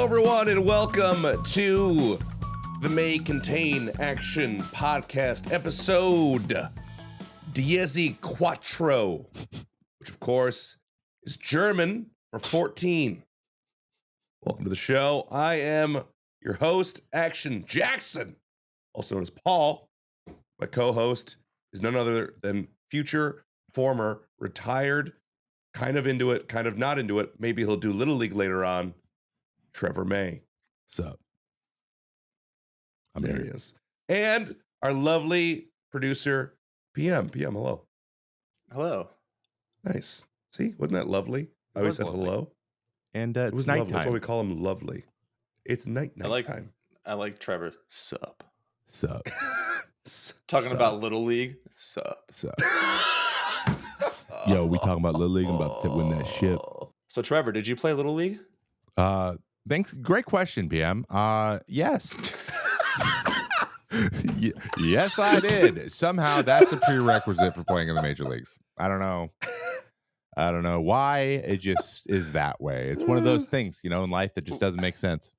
Hello, everyone, and welcome to the May Contain Action Podcast episode Diezi Quattro, which, of course, is German for 14. Welcome to the show. I am your host, actionjaxon, also known as Paul. My co-host is none other than future, former, retired, kind of into it, kind of not into it. Maybe he'll do Little League later on, Trevor May. What's up? There he is. And our lovely producer, PM. PM, hello. Hello. Nice. See, wasn't that lovely? I always said lovely. hello. And It it's was lovely. That's nighttime. why we call him lovely. It's night time. I like Trevor. Sup. Sup. Talking about Little League. Sup. Sup. Yo, we talking about Little League. I'm about to win that ship. So Trevor, did you play Little League? Thanks. Great question, PM. Yes. Yes, I did. Somehow that's a prerequisite for playing in the major leagues. I don't know why. It just is that way. It's one of those things, in life that just doesn't make sense.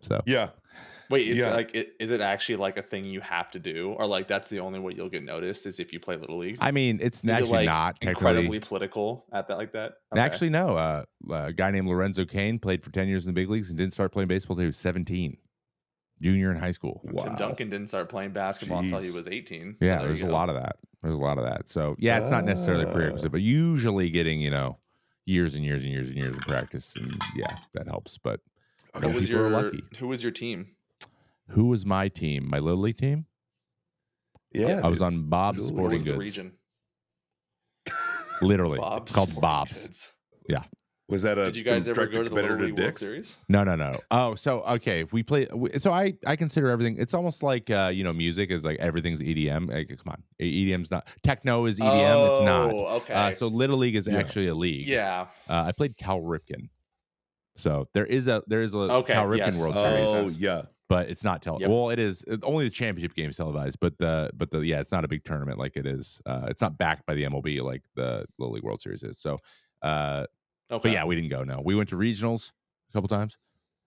So Yeah. Wait, is it actually like a thing you have to do, or like that's the only way you'll get noticed is if you play Little League? I mean, it's Is actually it like not incredibly political at that like that. Okay. Actually, no. A guy named Lorenzo Cain played for 10 years in the big leagues and didn't start playing baseball until he was 17, junior in high school. Wow. Tim Duncan didn't start playing basketball until he was 18. Yeah, so there's a lot of that. So yeah, it's not necessarily a prerequisite, but usually getting years and years and years and years of practice, and yeah, that helps. But Who was your team? Who was my team? My Little League team? Yeah. I was on Bob's What Sporting What was the Goods. region? Literally, Bob's it's called Sporting Bob's. Goods. Yeah. Was that a Did you guys ever go to the Little League World Dick's? Series? No. Oh, so okay, we play. So I consider everything. It's almost like music is like everything's EDM. Like, come on, EDM's not techno is EDM. It's not. Okay. So Little League is actually a league. Yeah. I played Cal Ripken. So there is a Cal Ripken yes. World Oh, Series. yeah. But it's not Yep. Well, it is only the championship game is televised, but the it's not a big tournament like it is. It's not backed by the MLB like the Little League World Series is. So Okay. but yeah, we didn't go. No, we went to regionals a couple times,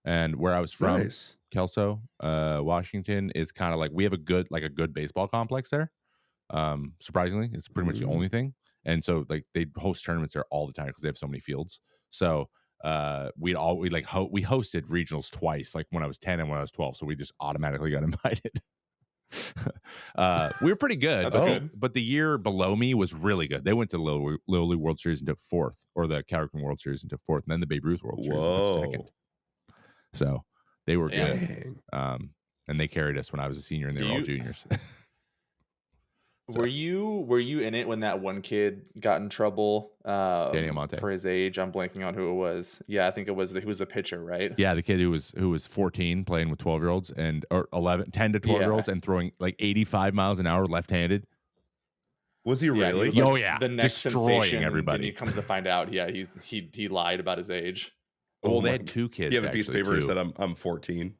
and where I was from, Nice. Kelso, Washington, is kind of like we have a good baseball complex there. Surprisingly, it's pretty much the only thing, and so like they host tournaments there all the time because they have so many fields. So we hosted regionals twice, like when I was 10 and when I was 12. So we just automatically got invited. We were pretty good. That's good. But the year below me was really good. They went to Little League World Series into fourth, or the Cal Ripken World Series into fourth, and then the Babe Ruth World Series into second. So they were good. Dang. And they carried us when I was a senior and they were all juniors. Were you in it when that one kid got in trouble Daniel Monte. for his age? I'm blanking on who it was. Yeah, I think he was the pitcher, right? Yeah, the kid who was 14 playing with 12-year-olds or 10 to 12-year-olds and throwing like 85 miles an hour left-handed. Was he really? He was, yeah. The next Destroying sensation, everybody. And he comes to find out, yeah, he lied about his age. Well, they had two kids. You have a piece of paper that too. said I'm 14.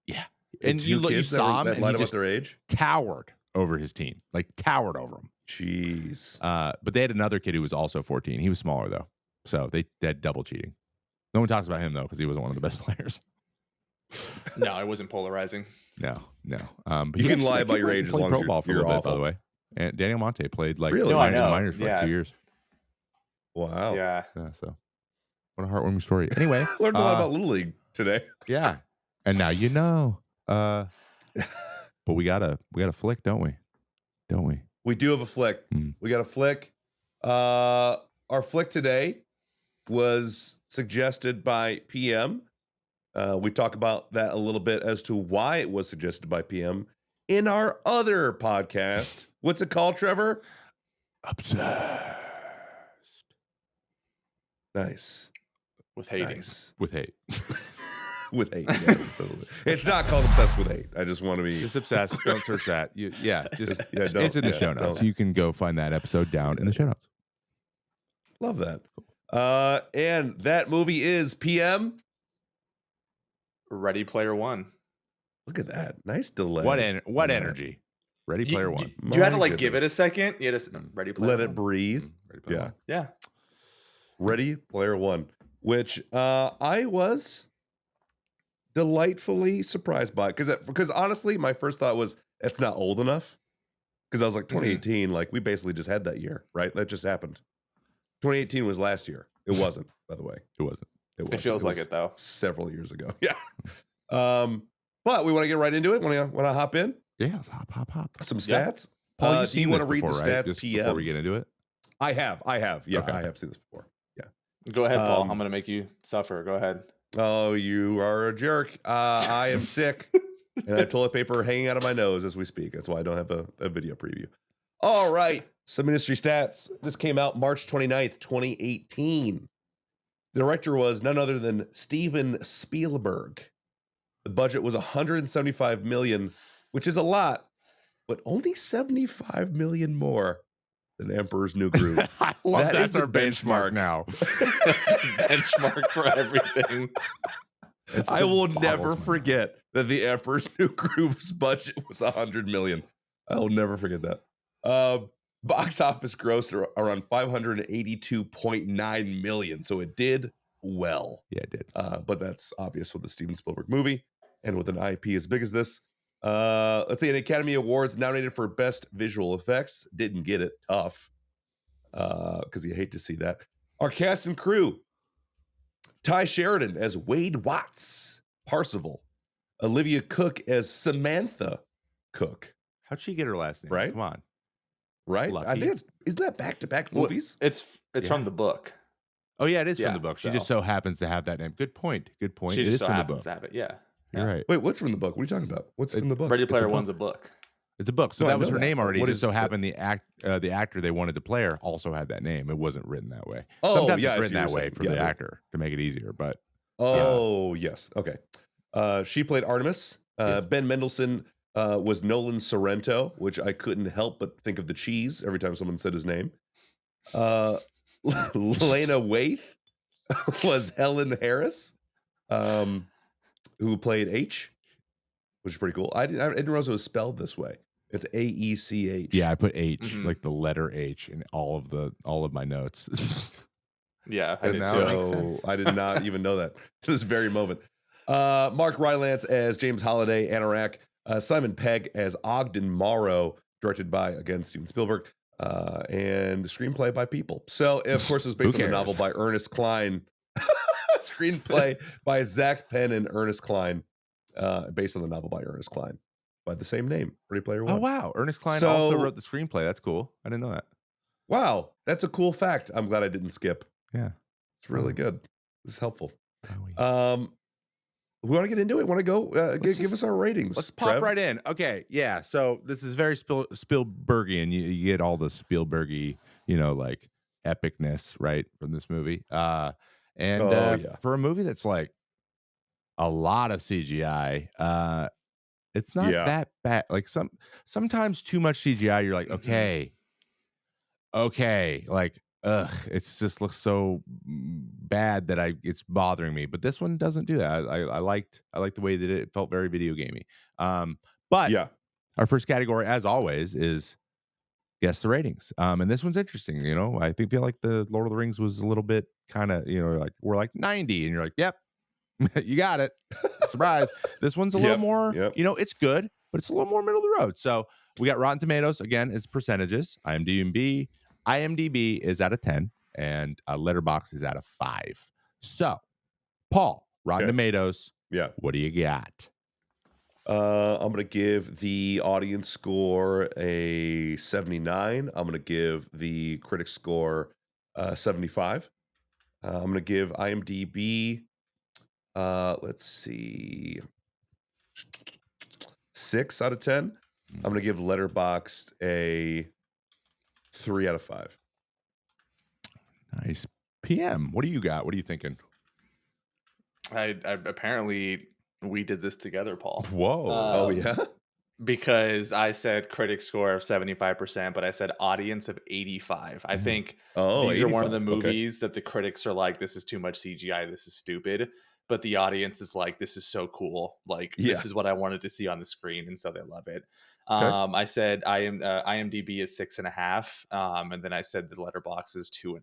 Yeah. And Two you kids saw him that and lied he about just their age? towered over his team. Like towered over him. Jeez. But they had another kid who was also 14. He was smaller though. So they had double cheating. No one talks about him though because he wasn't one of the best players. No, it wasn't polarizing. No. But You can lie about your age as long as pro ball for a you're little bit, awful. by the way. And Daniel Monte played like Really? No, I know. minors for like 2 years. Wow. Yeah. Yeah, so what a heartwarming story. Anyway, Learned a lot about Little League today. Yeah, and now you know. But we got a flick, don't we? We do have a flick. We got a flick. Our flick today was suggested by PM. We talk about that a little bit as to why it was suggested by PM in our other podcast. What's it called, Trevor? Obsessed Nice. With hating. Nice. with hate. With hate. Yeah, absolutely. It's not called Obsessed with Hate. I just want to be Just obsessed. Don't search that. It's don't- in the show don't. notes. You can go find that episode down in the show notes. Love that. And that movie is PM. Ready Player One. Look at that. Nice delay. What energy? Ready Player One. You had to My give it a goodness. second. You had to Ready Player Let One. it breathe. Ready Player Yeah. One. Yeah. Ready Player One, which I was delightfully surprised by it because honestly, my first thought was it's not old enough. Because I was like 2018, like we basically just had that year, right? That just happened. 2018 was last year. It wasn't, by the way. It wasn't. It feels like it though. Several years ago. Yeah. But we want to get right into it. Want to hop in? Yeah, let's hop. Some stats. Paul, you've do you seen want this to read before, the right? stats Just PM? before we get into it. I have. Yeah, Okay. I have seen this before. Yeah. Go ahead, Paul. I'm gonna make you suffer. Go ahead. Oh, you are a jerk. I am sick, and I have toilet paper hanging out of my nose as we speak. That's why I don't have a video preview. All right. Some industry stats. This came out March 29th, 2018. The director was none other than Steven Spielberg. The budget was $175 million, which is a lot, but only $75 million more than Emperor's New Groove. I love That is that's our the benchmark benchmark. now. That's the benchmark for everything. I will boggles never my forget that the Emperor's New Groove's budget was $100 million. I will never forget that. Box office grossed around $582.9 million, so it did well. Yeah, it did. But that's obvious with the Steven Spielberg movie and with an IP as big as this. Let's see, an Academy Awards nominated for Best Visual Effects. Didn't get it. Tough. Because you hate to see that. Our cast and crew. Ty Sheridan as Wade Watts, Parsival. Olivia Cook as Samantha Cook. How'd she get her last name? Right? Come on. Right? Lucky. I think isn't that back-to-back Well, movies? it's Yeah. from the book. Oh yeah, it is Yeah, from the book. She so- just so happens to have that name. Good point. She It just is so from the happens book. to have it. Yeah. You're right. Wait, what's from the book? What are you talking about? What's from the book? Ready It's a Player book. One's a book. It's a book. So No, I that was know her that, name but already. what It just is so the- happened the actor they wanted to play her also had that name. It wasn't written that way. Oh, Sometimes yeah, I it's see written what that you're way saying. for Yeah, the yeah. actor to make it easier. But Oh, yes. Okay. She played Artemis. Yeah. Ben Mendelsohn was Nolan Sorrento, which I couldn't help but think of the cheese every time someone said his name. Lena Waithe was Helen Harris, who played H, which is pretty cool. I didn't realize it was spelled this way. It's AECH. yeah, I put H, Mhm. like the letter H, in all of my notes. Yeah. I And did now too. it makes so sense. I did not even know that to this very moment. Mark Rylance as James Holliday, Anorak. Simon Pegg as Ogden Morrow, directed by, again, Steven Spielberg. And screenplay by people. So, of course, it was based on the novel by Ernest Cline. Screenplay by Zach Penn and Ernest Cline. Based on the novel by Ernest Cline by the same name, Ready Player One. Oh wow, Ernest Cline also So- wrote the screenplay. That's cool. I didn't know that. Wow, that's a cool fact. I'm glad I didn't skip. Yeah. It's really good. It's helpful. Oh, We want to get into it. Want to go? Give just- us our ratings. Let's pop Trev? right in. Okay, yeah. So this is very Spielbergian. You get all the Spielbergy, like epicness, right, from this movie. Oh, yeah. For a movie that's like a lot of CGI, it's not Yeah. that bad. Like sometimes too much CGI, you're like, okay, like ugh, it's just looks so bad that it's bothering me. But this one doesn't do that. I liked the way that it felt very video gamey. But Yeah. our first category, as always, is guess the ratings. And this one's interesting. I feel like the Lord of the Rings was a little bit kind of, like we're like 90, and you're like, yep, you got it. Surprise. This one's a little Yep, more, yep. it's good, but it's a little more middle of the road. So we got Rotten Tomatoes again is percentages. IMDb is out of 10, and Letterboxd is out of 5. So, Paul, Rotten Okay. Tomatoes, Yeah. what do you got? I'm gonna give the audience score a 79. I'm gonna give the critic score 75. I'm gonna give IMDb let's see, 6 out of 10. I'm gonna give Letterboxd a 3 out of 5. Nice. PM, what do you got? What are you thinking? I apparently we did this together, Paul. Whoa. Oh Um, yeah. Because I said critic score of 75%, but I said audience of 85. I think Oh, these are one of the 85. Okay. movies that the critics are like, this is too much CGI, this is stupid. But the audience is like, this is so cool. Like, Yeah. this is what I wanted to see on the screen. And so they love it. Okay. I said IMDb is 6.5. And then I said the Letterbox is 2.5.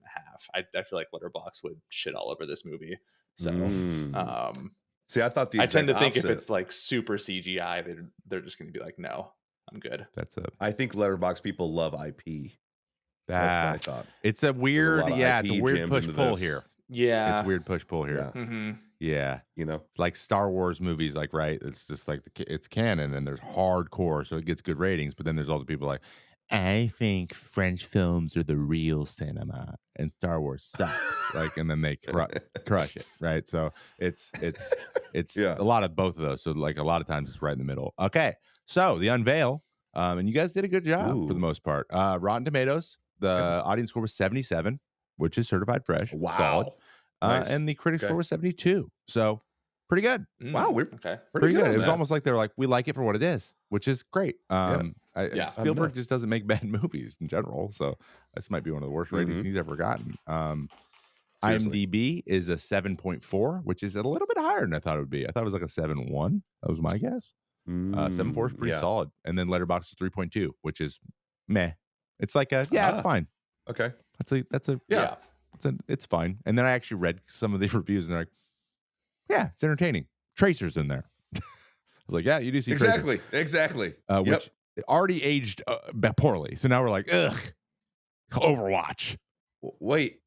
I feel like Letterbox would shit all over this movie. So, Mm. um, See, I thought the I exact tend to think if opposite. it's like super CGI, they're just going to be like, no, I'm good. That's a I think Letterboxd people love IP. That's my thought. It's a There's a weird, lot of it's a IP weird jammed push into pull this. here. Yeah. It's a weird push pull here. Yeah. Mm-hmm. Yeah. You know, Like Star Wars movies, like, right? It's just like it's canon and there's hardcore, so it gets good ratings. But then there's all the people like, I think French films are the real cinema and Star Wars sucks. Like, and then they crush it, right? So it's Yeah. a lot of both of those. So like a lot of times it's right in the middle. Okay, so the unveil, and you guys did a good job for the Ooh. most part. Rotten Tomatoes, the audience score was 77, which is certified fresh, solid. Wow. Nice. And the critic score was 72. So pretty good. Wow, we're okay. pretty good. It on was that. almost like they were like, we like it for what it is, which is great. Yeah. Spielberg nuts. just doesn't make bad movies in general. So this might be one of the worst ratings he's ever gotten. Seriously. IMDb is a 7.4, which is a little bit higher than I thought it would be. I thought it was like a 7.1. That was my guess. 7.4 is pretty solid. And then Letterboxd is 3.2, which is meh. It's like it's fine. Okay. Yeah. It's fine. And then I actually read some of the reviews and they're like, yeah, it's entertaining. Tracer's in there. I was like, yeah, you do see Tracer. Exactly. Which already aged poorly. So now we're like, ugh, Overwatch. Wait,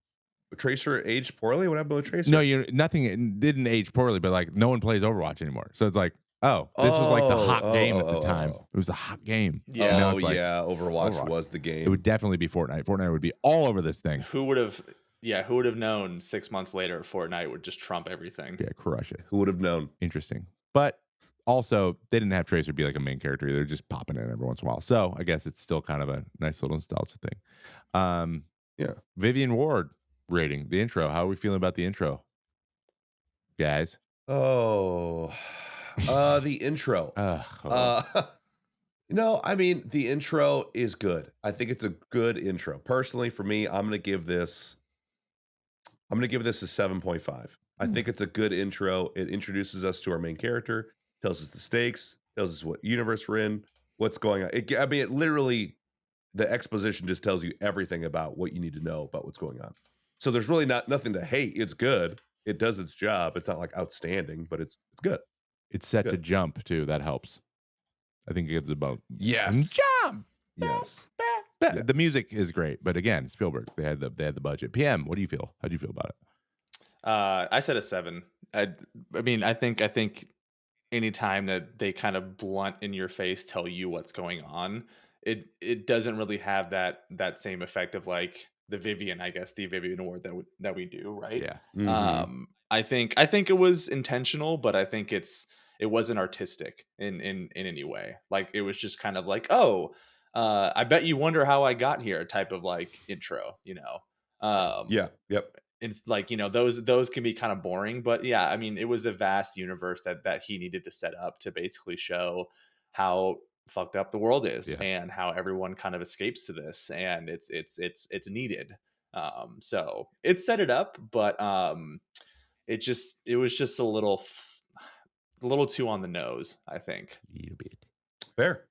Tracer aged poorly? What happened with Tracer? No, nothing. It didn't age poorly, but like no one plays Overwatch anymore. So it's like, oh, this was like the hot game at the time. It was a hot game. Yeah. And now it's like, Overwatch was the game. It would definitely be Fortnite. Fortnite would be all over this thing. Who would have known 6 months later Fortnite would just trump everything? Yeah, crush it. Who would have known? Interesting. But also, they didn't have Tracer be like a main character. They're just popping in every once in a while. So I guess it's still kind of a nice little nostalgia thing. Yeah. Vivian Ward rating, the intro. How are we feeling about the intro, guys? Oh, the intro. I mean, the intro is good. I think it's a good intro. Personally, for me, I'm gonna give this a 7.5. I think it's a good intro. It introduces us to our main character, tells us the stakes, tells us what universe we're in, what's going on. It literally, the exposition just tells you everything about what you need to know about what's going on. So there's really nothing to hate. It's good. It does its job. It's not like outstanding, but it's good. It's set to jump too. That helps. I think it gives it both. Yes. Jump. Yes. The music is great, but again, Spielberg. They had the budget. PM. What do you feel? How do you feel about it? I said a 7. I mean, I think anytime that they kind of blunt in your face tell you what's going on, it doesn't really have that same effect of like the Vivian award that we do, right? Yeah. Mhm. I think it was intentional, but I think it wasn't artistic in any way. Like it was just kind of like, oh, I bet you wonder how I got here type of like intro, Yeah. Yep. it's like, those can be kind of boring, but yeah, I mean, it was a vast universe that he needed to set up to basically show how fucked up the world is and how everyone kind of escapes to this, and it's needed. So it set it up, but it was just a little too on the nose, I think. A little bit. Fair.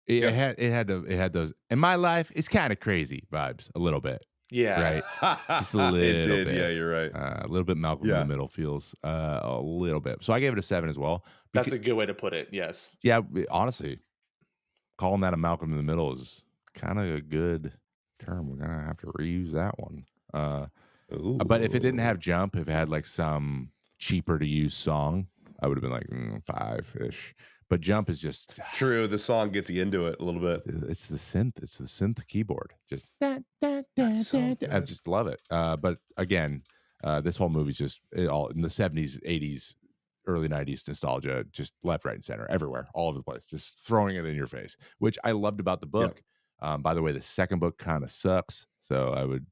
It had those. In my life, it's kind of crazy vibes a little bit. Yeah. Right. Just a little It did. bit. Yeah, you're right. A little bit Malcolm in the Middle feels a little bit. So I gave it a 7 as well. That's a good way to put it. Yes. Yeah. Honestly, calling that a Malcolm in the Middle is kind of a good term. We're gonna have to reuse that one. But if it didn't have jump, if it had like some cheaper to use song, I would have been like 5-ish. But jump is just true. The song gets you into it a little bit. It's the synth. It's the synth keyboard. Just so I just love it. But again, this whole movie's just all in the 70s, 80s, early 90s nostalgia, just left, right, and center, everywhere, all over the place, just throwing it in your face, which I loved about the book. By the way, the second book kind of sucks, so I would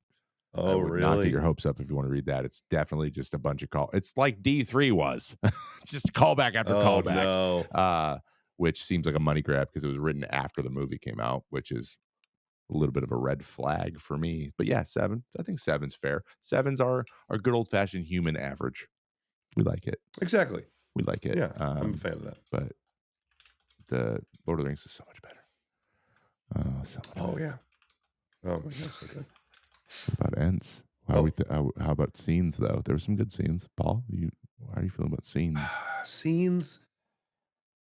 not get your hopes up if you want to read that. It's definitely just a bunch of It's like D3 was. Just callback after callback. No. Which seems like a money grab because it was written after the movie came out, which is a little bit of a red flag for me. But yeah, 7. I think 7's fair. 7's our good old-fashioned human average. We like it. Exactly. We like it. Yeah, I'm a fan of that. But the Lord of the Rings is so much better. Yeah. Oh my God, so good. What about ends? How about scenes though? There were some good scenes. Paul, you How do you feel about scenes? Scenes.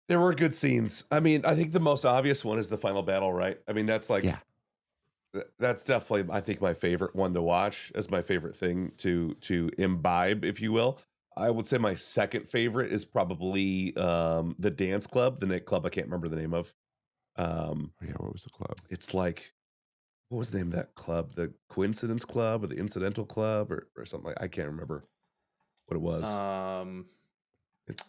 There were good scenes. I mean, I think the most obvious one is the final battle, right? I mean, that's like, that's definitely, I think, my favorite one to watch, as my favorite thing to imbibe, if you will. I would say my second favorite is probably the dance club, the Nick club. I can't remember the name of. What was the club? It's like, what was the name of that club? The Coincidence Club or the Incidental Club or something like, I can't remember what it was.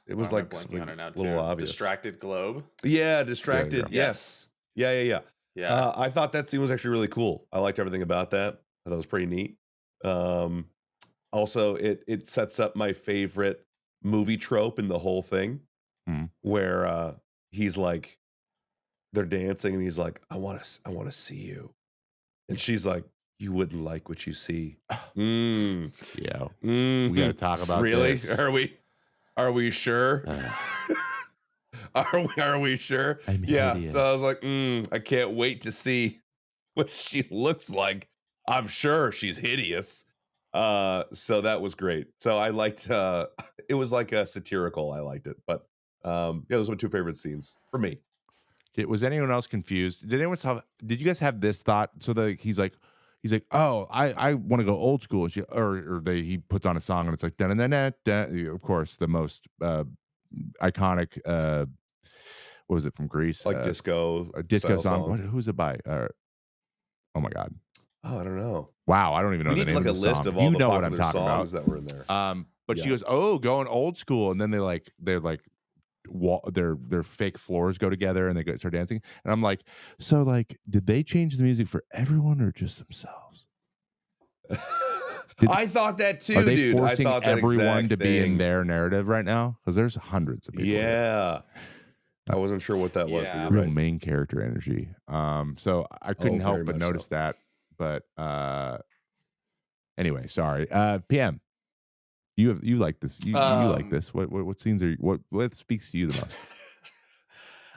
It was like blanking on it now a little too. obvious. Distracted Globe. Yeah, Distracted. Yes. Yeah. Yeah. I thought that scene was actually really cool. I liked everything about that. I thought it was pretty neat. Also, it sets up my favorite movie trope in the whole thing, where he's like, they're dancing and he's like, I want to see you, and she's like, you wouldn't like what you see. We gotta talk about really this. Are we sure? Are we sure? Hideous. So I was like, I can't wait to see what she looks like. I'm sure she's hideous. So that was great. So I liked it was like a satirical. I liked it. But those were my two favorite scenes for me. Was anyone else confused? Did you guys have this thought? So he's like, oh, I want to go old school. He puts on a song and it's like, of course, the most iconic, what was it from Greece? Like disco, a disco song. Who's it by? Oh my God. Oh, I don't know. Wow, I don't even know the name of the song. We need like a list of all the popular songs about. that were in there. But she goes, oh, going old school, and then they're like their fake floors go together and they start dancing, and I'm like, so like, did they change the music for everyone or just themselves? I thought that too, are they dude. forcing I thought that everyone to be in thing. their narrative right now? Because there's hundreds of people. Yeah. I wasn't sure what that was, but you're real right. main character energy. So I couldn't help but notice that. But anyway, sorry. PM, you like this. You like this. What scenes are what speaks to you the most?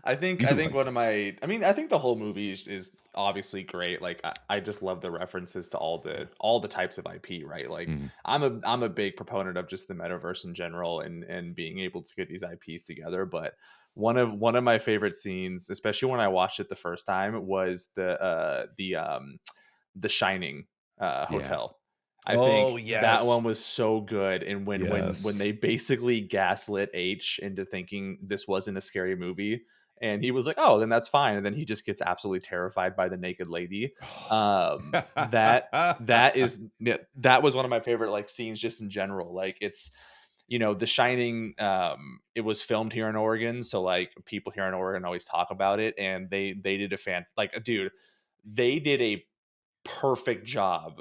I think one of my, I think the whole movie is obviously great. Like I just love the references to all the types of IP, right? Like I'm a big proponent of just the metaverse in general and being able to get these IPs together. But one of my favorite scenes, especially when I watched it the first time, was the Shining hotel. I think that one was so good. And when they basically gaslit H into thinking this wasn't a scary movie, and he was like, oh, then that's fine. And then he just gets absolutely terrified by the naked lady. That was one of my favorite like scenes just in general. Like it's, The Shining, it was filmed here in Oregon. So like people here in Oregon always talk about it, and they did they did a perfect job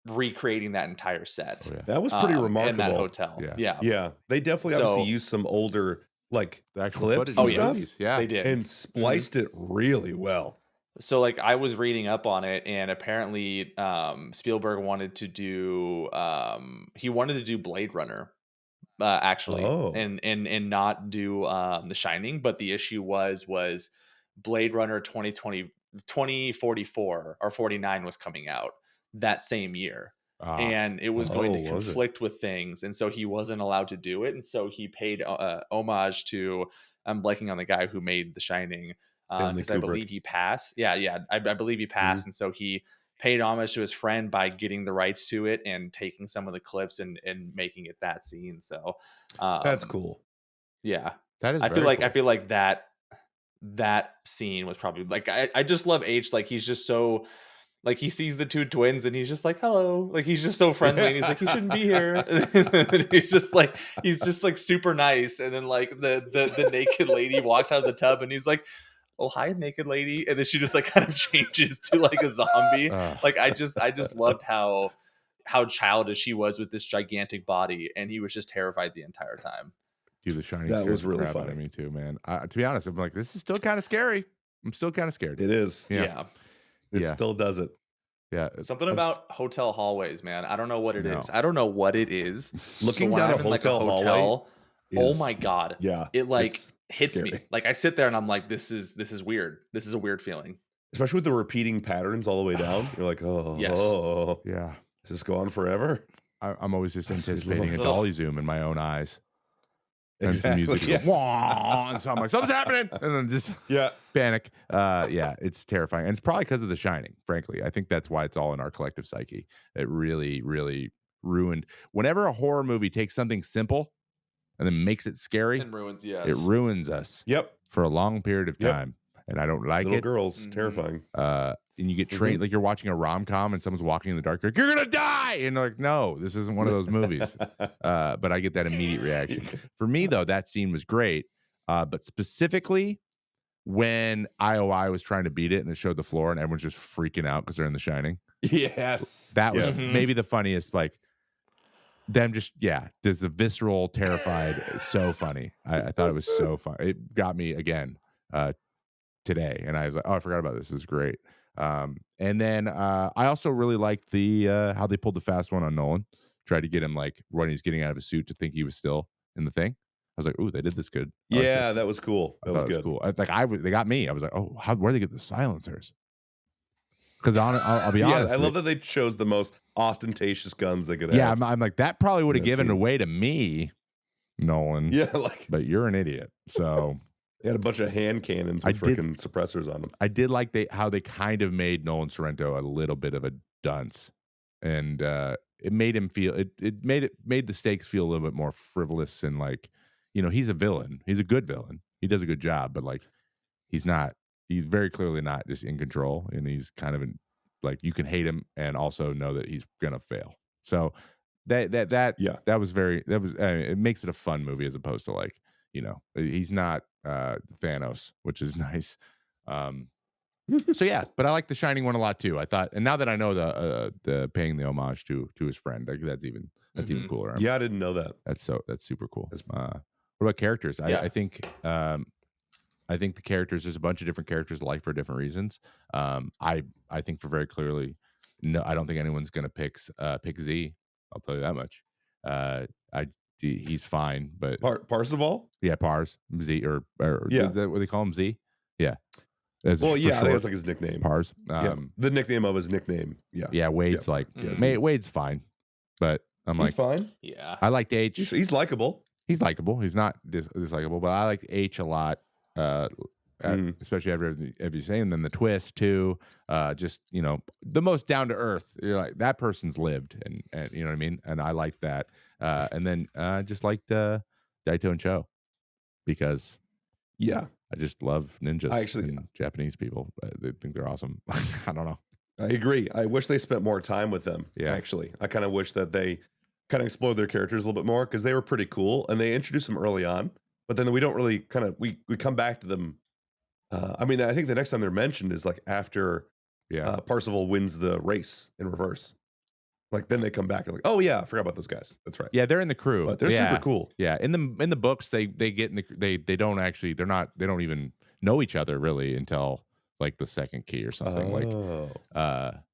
recreating that entire set. That was pretty remarkable. In that hotel. Yeah. They definitely obviously used some older like the actual clips and stuff. They did. And spliced it really well. So like I was reading up on it, and apparently Spielberg wanted to do Blade Runner actually, and not do The Shining, but the issue was Blade Runner 2044 or 49 was coming out that same year. And it was going to conflict with things, and so he wasn't allowed to do it, and so he paid homage to I'm blanking on the guy who made The Shining, because I believe he passed. I believe he passed, and so he paid homage to his friend by getting the rights to it and taking some of the clips and making it that scene. So that's cool. Yeah, that is. I feel like that scene was probably like I just love H. Like he's just so. Like he sees the two twins and he's just like, hello. Like he's just so friendly and he's like, you shouldn't be here. And he's just like super nice. And then like the naked lady walks out of the tub and he's like, oh, hi, naked lady. And then she just like kind of changes to like a zombie. Like I just loved how childish she was with this gigantic body, and he was just terrified the entire time. Dude, The Shining. That was really funny. Me too, man. To be honest, I'm like, this is still kind of scary. I'm still kind of scared. It is. Yeah. It still does it. Yeah. Something about hotel hallways, man. I don't know what it is. I don't know what it is. Looking down a hotel hallway. Oh my God. Yeah. It like hits me. Like I sit there and I'm like, this is weird. This is a weird feeling. Especially with the repeating patterns all the way down. You're like, oh, yes. oh. Yeah. Does this go on forever? I'm always just That's anticipating a ugh. dolly zoom in my own eyes. And Exactly. some music goes, wah, and so I'm like, something's happening, and then just Yeah. panic. Yeah, it's terrifying, and it's probably because of The Shining. Frankly, I think that's why it's all in our collective psyche. It really, really ruined. Whenever a horror movie takes something simple and then makes it scary, And ruins, it yes. ruins us Yep. for a long period of Yep. time, and I don't like Little it. girls, terrifying. And you get trained like you're watching a rom-com and someone's walking in the dark, you're gonna die, and they're like, no, this isn't one of those movies. But I get that immediate reaction. For me, though, that scene was great. But specifically when IOI was trying to beat it and it showed the floor and everyone's just freaking out because they're in The Shining. Yes. That was Yes. maybe the funniest, like them just, there's the visceral, terrified, so funny. I thought it was so fun. It got me again today. And I was like, oh, I forgot about this. This is great. And then I also really liked the how they pulled the fast one on Nolan. Tried to get him like when he's getting out of his suit to think he was still in the thing. I was like, ooh, they did this good. I like Yeah, this. that was cool. That I was thought it good. was cool. They got me. I was like, oh, where do they get the silencers? Because I'll be honest. I love that they chose the most ostentatious guns they could have. Yeah, I'm like, that probably would have That given scene. away to me, Nolan. Yeah, like But you're an idiot. So they had a bunch of hand cannons with freaking suppressors on them. I did like how they kind of made Nolan Sorrento a little bit of a dunce, and it made him feel it made the stakes feel a little bit more frivolous and like, he's a villain. He's a good villain. He does a good job, but like he's very clearly not just in control, and he's kind of like you can hate him and also know that he's gonna fail. So that was it makes it a fun movie as opposed to like, he's not Thanos, which is nice. So yeah, but I like the Shining one a lot too. I thought, and now that I know the paying the homage to his friend, like, that's even cooler. Yeah, I didn't know that. That's super cool. What about characters? I think the characters, there's a bunch of different characters I like for different reasons. I think for very clearly, no, I don't think anyone's gonna pick Z. I'll tell you that much. He's fine, but Parzival? yeah, Pars Z or Yeah. is that what they call him? Z? Yeah. Well, yeah, I think that's like his nickname. Pars. The nickname of his nickname. Yeah. Yeah, Wade's like Wade's fine, but I'm He's like, fine. Yeah. I liked H. He's likable. He's likable. He's not dislikable, but I like H a lot. Especially after you say, and then the twist too. Just the most down to earth. You're like, that person's lived, and you know what I mean. And I like that. And then just liked Daito and Cho because I just love ninjas and Japanese people. They think they're awesome. I don't know. I agree. I wish they spent more time with them. Yeah. Actually, I kind of wish that they kind of explored their characters a little bit more because they were pretty cool and they introduced them early on. But then we don't really we come back to them. I mean, I think the next time they're mentioned is like after Parzival wins the race in reverse. Like then they come back and like, oh yeah, I forgot about those guys. That's right. Yeah, they're in the crew. But they're super cool. Yeah, in the books they get in they don't actually they don't even know each other really until like the second key or something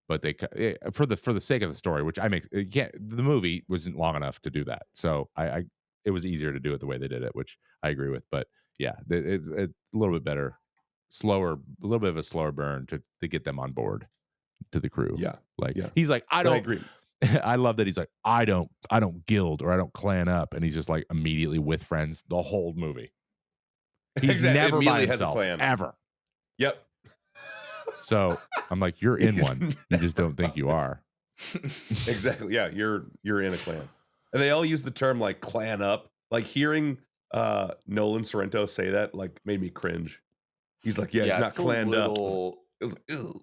but they for the sake of the story, which the movie wasn't long enough to do that. So it was easier to do it the way they did it, which I agree with. But yeah, it's a little bit better, a little bit of a slower burn to get them on board to the crew. Yeah, he's like, I don't agree. I love that he's like, I don't guild or I don't clan up, and he's just like immediately with friends the whole movie. He's never by himself ever. Yep. So I'm like, you're in one. You just don't think you are. Exactly. Yeah, you're in a clan. And they all use the term like clan up. Like hearing Nolan Sorrento say that like made me cringe. He's like, he's not clanned up. It was like, ew.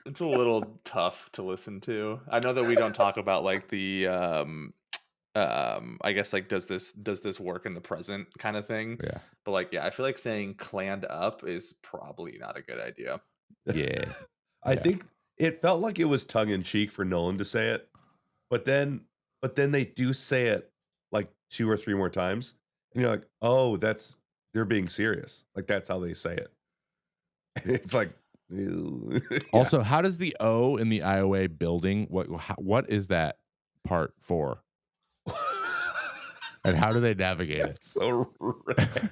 It's a little tough to listen to. I know that we don't talk about like the I guess like does this work in the present kind of thing. Yeah. But like I feel like saying clanned up is probably not a good idea. Yeah. I think it felt like it was tongue in cheek for Nolan to say it. But then they do say it like 2 or 3 more times. And you're like, oh, they're being serious. Like that's how they say it. And it's like, ew. Also, how does the O in the IOA building, what is that part for? And how do they navigate it? So rad.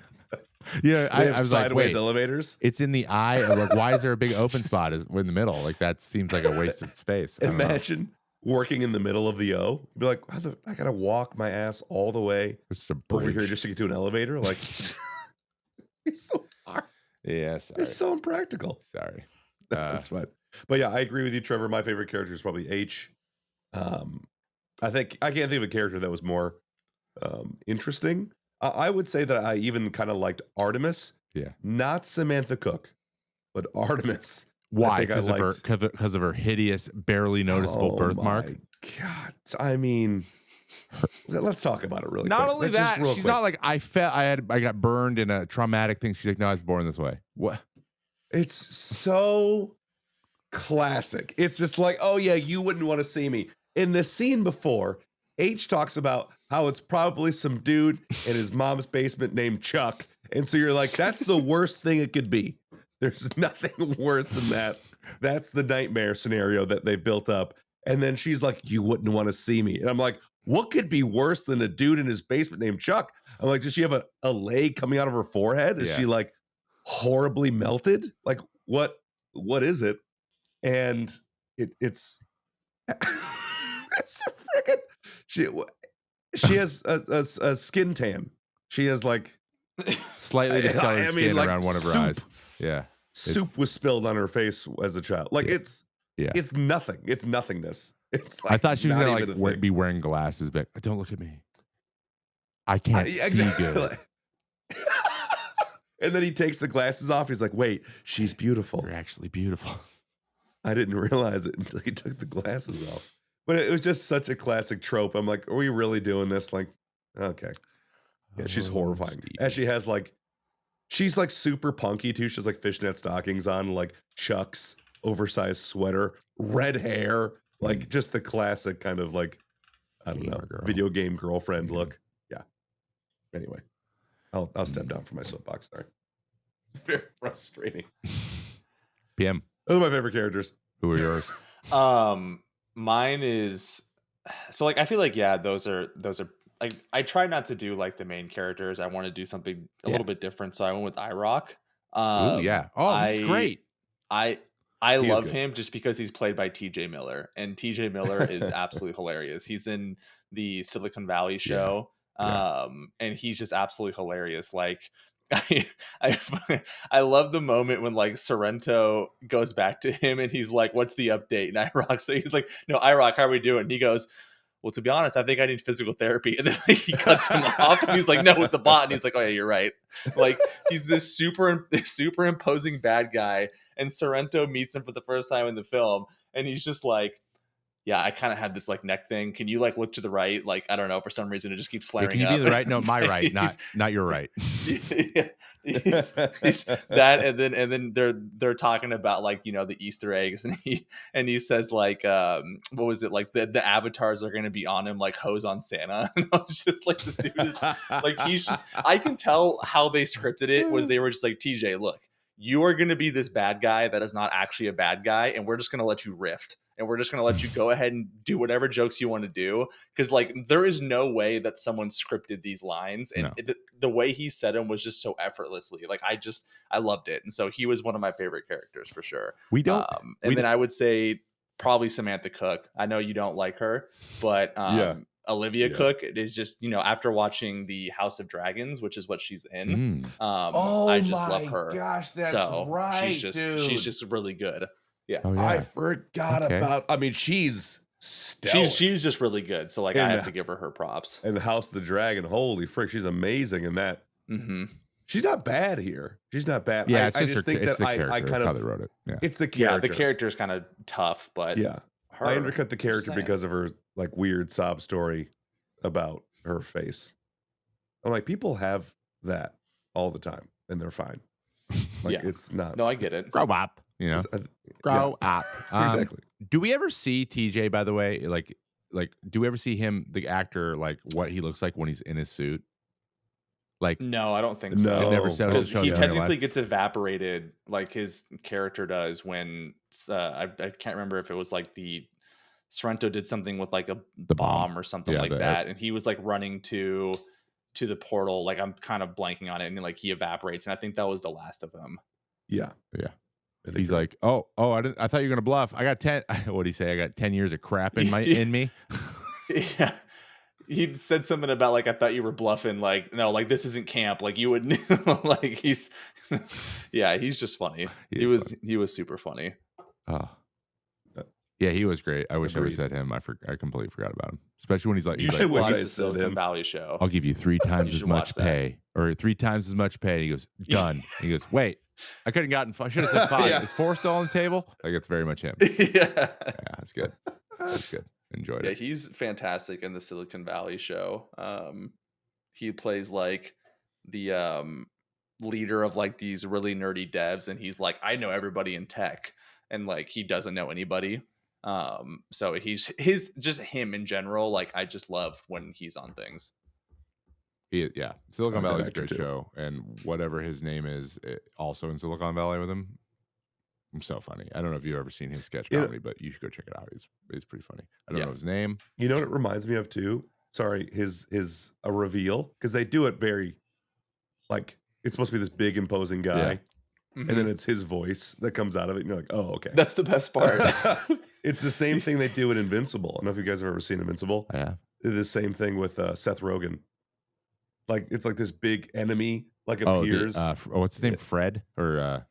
I was like, wait, elevators. It's in the eye. Like, why is there a big open spot in the middle? Like that seems like a waste of space. Imagine working in the middle of the O. Be like, I gotta walk my ass all the way It's a over here bridge. just to get to an elevator. Like, it's so far. Yeah, sorry. It's so impractical. Sorry. That's fine. But yeah, I agree with you, Trevor. My favorite character is probably H. I think I can't think of a character that was more interesting. I would say that I even kind of liked Artemis. Yeah. Not Samantha Cook, but Artemis. Why? Because of her hideous, barely noticeable birthmark. God, I mean, let's talk about it really not quick. only that, she's not like I got burned in a traumatic thing. She's like, no, I was born this way. What? It's so classic. It's just like, oh yeah, you wouldn't want to see me. In the scene before, H talks about how it's probably some dude in his mom's basement named Chuck. And so you're like, that's the worst thing it could be. There's nothing worse than that. That's the nightmare scenario that they've built up. And then she's like, you wouldn't want to see me. And I'm like, what could be worse than a dude in his basement named Chuck? I'm like, does she have a leg coming out of her forehead? Is she like horribly melted? Like what is it? And it's it's a freaking she has a skin tan. She has like slightly discolored skin like around one of her eyes. Yeah. Soup was spilled on her face as a child. Like it's nothing. It's nothingness. It's like I thought she was gonna like be wearing glasses, but don't look at me. I can't see good. And then he takes the glasses off. He's like, wait, she's beautiful. You're actually beautiful. I didn't realize it until he took the glasses off. But it was just such a classic trope. I'm like, are we really doing this? Like, okay. Yeah, she's horrifying. Steve. And she has like, she's like super punky too. She has like fishnet stockings on, like Chucks, oversized sweater, red hair, like just the classic kind of like, I don't know, video game girlfriend look. Yeah. Anyway, I'll step down from my soapbox. Sorry. Very frustrating. PM. Those are my favorite characters. Who are yours? Mine is so like I feel like those are like I try not to do like the main characters. I want to do something a little bit different. So I went with IROC. Oh yeah. Oh, he's great. I love him just because he's played by TJ Miller, and TJ Miller is absolutely hilarious. He's in the Silicon Valley show. And he's just absolutely hilarious. Like I love the moment when like Sorrento goes back to him and he's like, what's the update? And IROC, so he's like, no, IROC, how are we doing? And he goes, well, to be honest, I think I need physical therapy. And then like, he cuts him off and he's like, no, with the bot. And he's like, oh yeah, you're right. Like he's this super imposing bad guy. And Sorrento meets him for the first time in the film. And he's just like, yeah, I kind of had this like neck thing. Can you like look to the right? Like, I don't know, for some reason it just keeps flaring up. Can you be the right? No, my right, not your right. He's that, and then they're talking about like, you know, the Easter eggs, and he says like, what was it, like the avatars are going to be on him like hose on Santa. And I was just like, this dude is like, he's just, I can tell how they scripted it was they were just like, TJ, look, you are going to be this bad guy that is not actually a bad guy, and we're just going to let you rift. And we're just going to let you go ahead and do whatever jokes you want to do. Because, like, there is no way that someone scripted these lines. And the way he said them was just so effortlessly. Like, I loved it. And so he was one of my favorite characters for sure. Then I would say probably Samantha Cook. I know you don't like her, but Olivia Cook is just, you know, after watching the House of Dragons, which is what she's in. I just love her. Gosh, that's right. She's just really good. Yeah. Oh, yeah. I forgot about. I mean, she's stellar. She's just really good. So like, I have to give her props. And the House of the Dragon, holy frick, she's amazing in that. Mm-hmm. She's not bad here. She's not bad. Yeah, I just think that I kind That's of how they wrote it. Yeah, it's the character. Yeah, the character is kind of tough, but I undercut the character because of her like weird sob story about her face. I'm like, people have that all the time, and they're fine. Like it's not. No, I get it. Grow up. You know, grow up. Exactly. Do we ever see TJ, by the way? Like, do we ever see him, the actor, like what he looks like when he's in his suit? Like, no, I don't think so. No, it never shows. Because he technically gets evaporated, like his character does when I can't remember if it was like the Sorrento did something with like the bomb or something like that, and he was like running to the portal. Like I'm kind of blanking on it, and like he evaporates, and I think that was the last of him. Yeah. He's like, oh, I thought you were gonna bluff. I got 10. What'd he say? I got 10 years of crap in me. Yeah. He said something about like, I thought you were bluffing. Like, no, like this isn't camp. Like you would like he's yeah, he's just funny. He was super funny. Oh. Yeah, he was great. I wish I would have said him. I completely forgot about him. Especially when he's like, wish I the said Silicon him. Valley show. I'll give you 3 times as much pay, or 3 times as much pay. And he goes, done. He goes, wait, I couldn't gotten 5. Should have said 5. Yeah. Is 4 still on the table? Like, it's very much him. Yeah, that's good. That's good. Enjoyed it. Yeah, he's fantastic in the Silicon Valley show. He plays like the leader of like these really nerdy devs, and he's like, I know everybody in tech, and like he doesn't know anybody. So he's just him in general. Like I just love when he's on things. Silicon Valley is a great show, and whatever his name is, also in Silicon Valley with him. I'm so funny. I don't know if you've ever seen his sketch comedy, but you should go check it out. It's pretty funny. I don't know his name. You know what it reminds me of too? Sorry, his a reveal, because they do it very like it's supposed to be this big imposing guy, and then it's his voice that comes out of it, and you're like, oh, okay. That's the best part. It's the same thing they do in Invincible. I don't know if you guys have ever seen Invincible. Yeah, they do the same thing with Seth Rogen. Like it's like this big enemy like appears. What's his name? Fred or.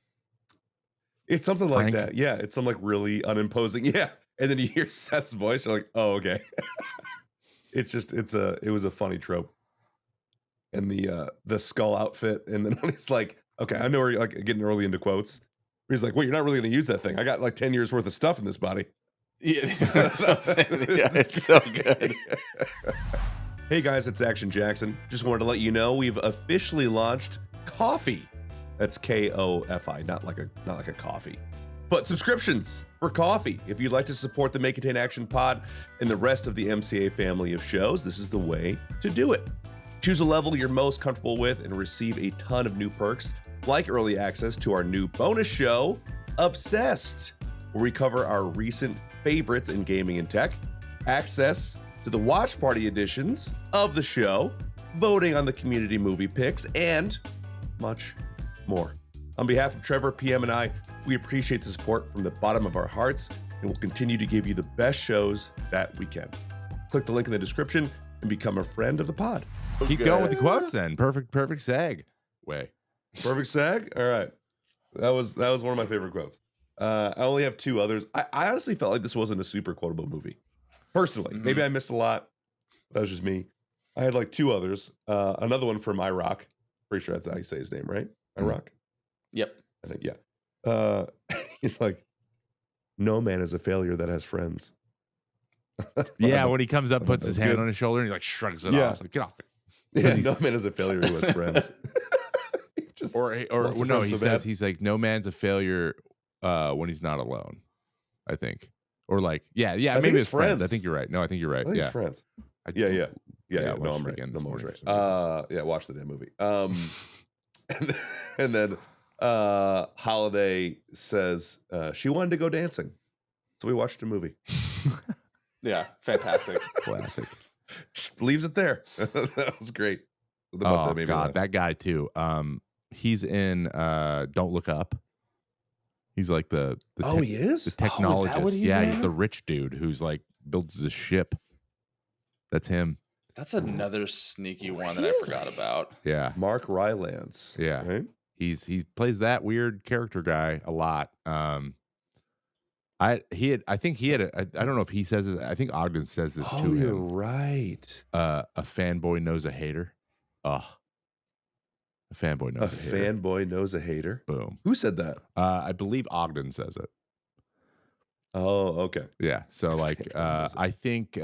It's something Frank? like that. Yeah, it's some like really unimposing. Yeah, and then you hear Seth's voice. You're like, oh, okay. It was a funny trope. And the skull outfit, and then when he's like, okay, I know we're like getting early into quotes. He's like, wait, you're not really going to use that thing. I got like 10 years worth of stuff in this body. Yeah, that's what I'm saying. Yeah, it's so good. Hey guys, it's Action Jackson. Just wanted to let you know we've officially launched Coffee. That's K-O-F-I, not like a coffee. But subscriptions for coffee. If you'd like to support the May Contain Action pod and the rest of the MCA family of shows, this is the way to do it. Choose a level you're most comfortable with and receive a ton of new perks, like early access to our new bonus show, Obsessed, where we cover our recent favorites in gaming and tech, access to the watch party editions of the show, voting on the community movie picks, and much more. On behalf of Trevor, PM, and I, we appreciate the support from the bottom of our hearts, and we'll continue to give you the best shows that we can. Click the link in the description and become a friend of the pod. Keep going with the quotes then. Perfect seg. Perfect sag? All right. That was one of my favorite quotes. I only have 2 others. I honestly felt like this wasn't a super quotable movie. Personally. Maybe I missed a lot. That was just me. I had like 2 others. Another one from iRock. Pretty sure that's how you say his name, right? iRock? Yep. I think, yeah. He's like, no man is a failure that has friends. Yeah, when he comes up, puts his hand on his shoulder, and he like shrugs it off. Like, get off it. Yeah, no man is a failure who has friends. He says he's like, no man's a failure when he's not alone. I think, or like, maybe it's friends. I think you're right. No, I think you're right. It's friends. Yeah. No, I'm right. No, I'm right. Yeah, watch the damn movie. And then Holiday says she wanted to go dancing, so we watched a movie. Yeah, fantastic. Classic. Just leaves it there. That was great. That guy too. He's in Don't Look Up. He's like the he is? The technologist. He's the rich dude who's like builds the ship. That's him. That's another sneaky one that I forgot about. Yeah. Mark Rylance. Yeah. Right? He plays that weird character guy a lot. I think he had I don't know if he says this. I think Ogden says this to him. You're right. A fanboy knows a hater. A fanboy knows a hater. Fanboy knows a hater. Boom. Who said that? I believe Ogden says it. Oh, okay. Yeah. So like I think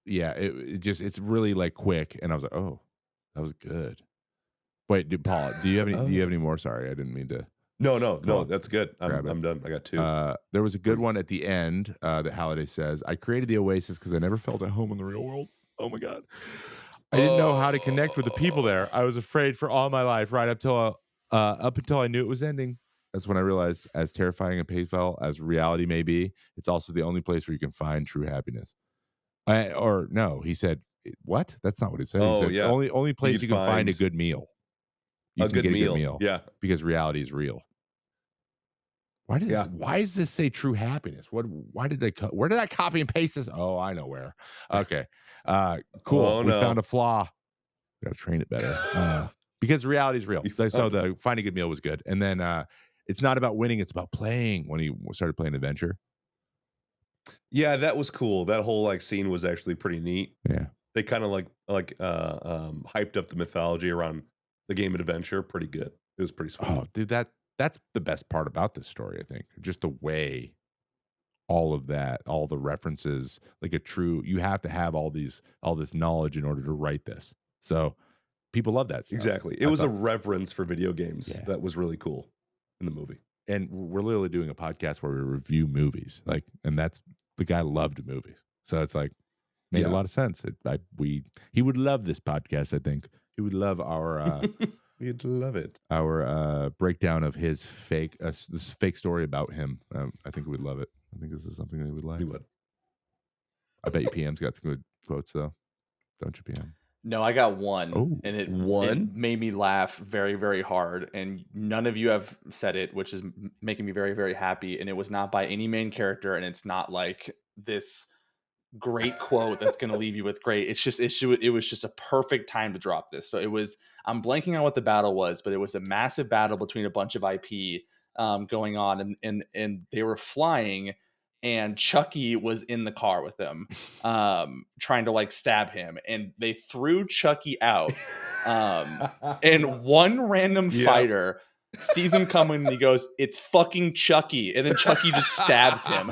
it's really like quick, and I was like, oh, that was good. Wait, Paul, do you have any more? Sorry, I didn't mean to. No, that's good. I'm done. I got 2. There was a good one at the end that Halliday says, I created the Oasis because I never felt at home in the real world. Oh my God. I didn't know how to connect with the people there. I was afraid for all my life, right up until I knew it was ending. That's when I realized, as terrifying and painful as reality may be, it's also the only place where you can find true happiness. He said, what? That's not what it said. He said, only place you can find a good meal. You can get a good meal. Yeah. Because reality is real. Why does this say true happiness? Why did they where did I copy and paste this? Oh, I know where. Okay. Cool. Oh, We no. found a flaw. Gotta train it better. Because reality is real. So the Find a Good Meal was good. And then it's not about winning, it's about playing when he started playing Adventure. Yeah, that was cool. That whole like scene was actually pretty neat. Yeah. They kind of hyped up the mythology around the game Adventure pretty good. It was pretty sweet. Oh, dude, that's the best part about this story, I think. Just the way all of that, all the references, like you have to have all this knowledge in order to write this. So people love that stuff. Exactly. It was a reverence for video games that was really cool in the movie. And we're literally doing a podcast where we review movies. Like, and that's the guy loved movies. So it's like made a lot of sense. He would love this podcast, I think. He would love our He'd love it. Our breakdown of his this fake story about him. I think he would love it. I think this is something that he would like. He would. I bet you PM's got some good quotes though. Don't you, PM? No, I got one. Oh. And it One? made me laugh very, very hard. And none of you have said it, which is making me very, very happy. And it was not by any main character. And it's not like this great quote that's going to leave you with great. It was just a perfect time to drop this. So I'm blanking on what the battle was, but it was a massive battle between a bunch of IP going on, and they were flying, and Chucky was in the car with them, trying to like stab him, and they threw Chucky out, and one random fighter sees him coming and he goes, "It's fucking Chucky," and then Chucky just stabs him.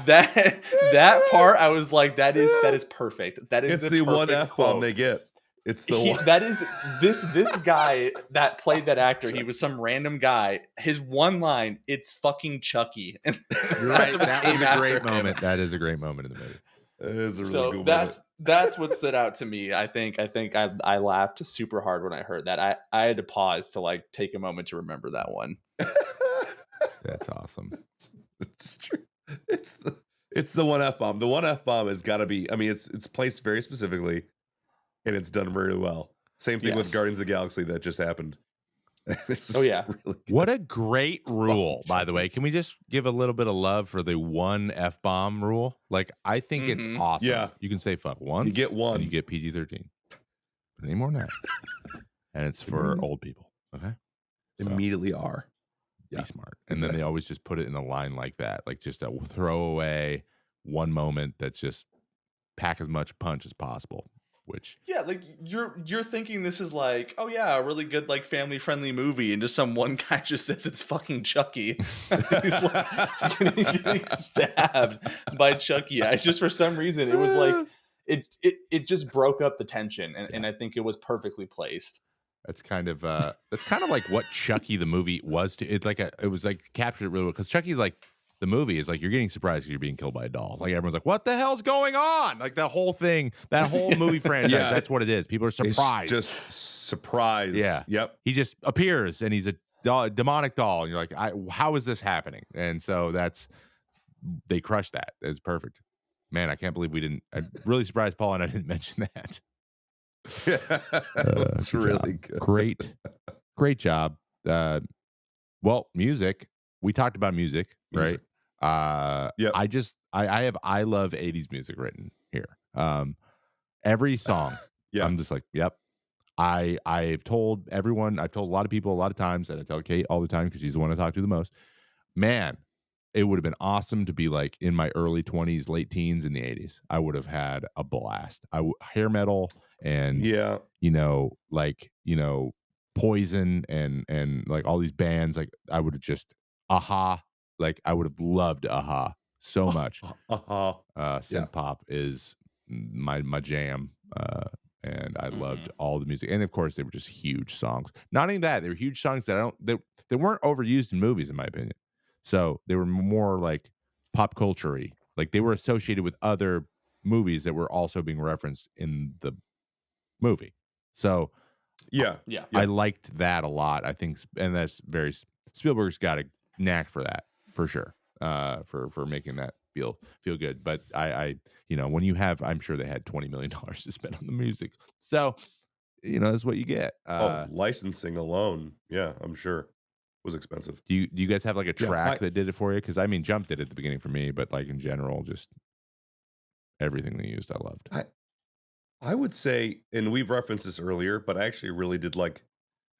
that part, I was like, that is perfect. That is it's the one F-bomb quote they get. It's the one. That is this guy that played that actor. He was some random guy. His one line, "It's fucking Chucky." You're right. That was a great moment. That is a great moment in the movie. It is a really so cool that's what stood out to me. I think I laughed super hard when I heard that. I had to pause to like take a moment to remember that one. That's awesome. It's true. It's the one F-bomb. The one F-bomb has got to be. I mean, it's placed very specifically, and it's done very well. Same thing with Guardians of the Galaxy that just happened. Oh yeah. Really what a great rule, by the way. Can we just give a little bit of love for the one F-bomb rule? Like, I think it's awesome. Yeah. You can say fuck once. You get one. And you get PG-13. But any more than that. And it's for old people. Okay? So, immediately are. Be smart. And then they always just put it in a line like that. Like just a throwaway one moment that's just pack as much punch as possible. Which like you're thinking this is like, oh yeah, a really good like family friendly movie, and just some one guy just says it's fucking Chucky. He's like getting stabbed by Chucky. I just for some reason it was like it just broke up the tension, and I think it was perfectly placed. That's kind of like what Chucky the movie was to. It's like it was like captured it really well because Chucky's like. The movie is like you're getting surprised because you're being killed by a doll. Like everyone's like, "What the hell's going on?" Like that whole thing, that whole movie franchise. That's what it is. People are surprised, just surprised. Yeah. Yep. He just appears and he's a demonic doll, and you're like, "How is this happening?" And so they crushed that. It's perfect. Man, I can't believe we didn't. I'm really surprised Paul and I didn't mention that. It's really good. Great job. Well, music. We talked about music. Right. Yeah. I have I love 80s music written here. Every song. I'm just like, yep. I've told everyone, I've told a lot of people a lot of times, and I tell Kate all the time because she's the one I talk to the most. Man, it would have been awesome to be like in my early 20s, late teens in the 80s. I would have had a blast. Hair metal and Poison and like all these bands, like I would have just Aha. Like I would have loved Aha so much. Synth pop is my jam, and I loved all the music. And of course, they were just huge songs. Not only that, they were huge songs that they weren't overused in movies, in my opinion. So they were more like pop culture-y. Like they were associated with other movies that were also being referenced in the movie. So I liked that a lot. I think, and that's very Spielberg's got a knack for that. For sure, for making that feel good. But I when you have, I'm sure they had $20 million to spend on the music, so that's what you get. Licensing alone, I'm sure. was expensive. Do you guys have like a Yeah, track that did it for you? Because I mean, Jump did it at the beginning for me, but like in general, just everything they used, I loved. I would say, and we've referenced this earlier, but I actually really did like.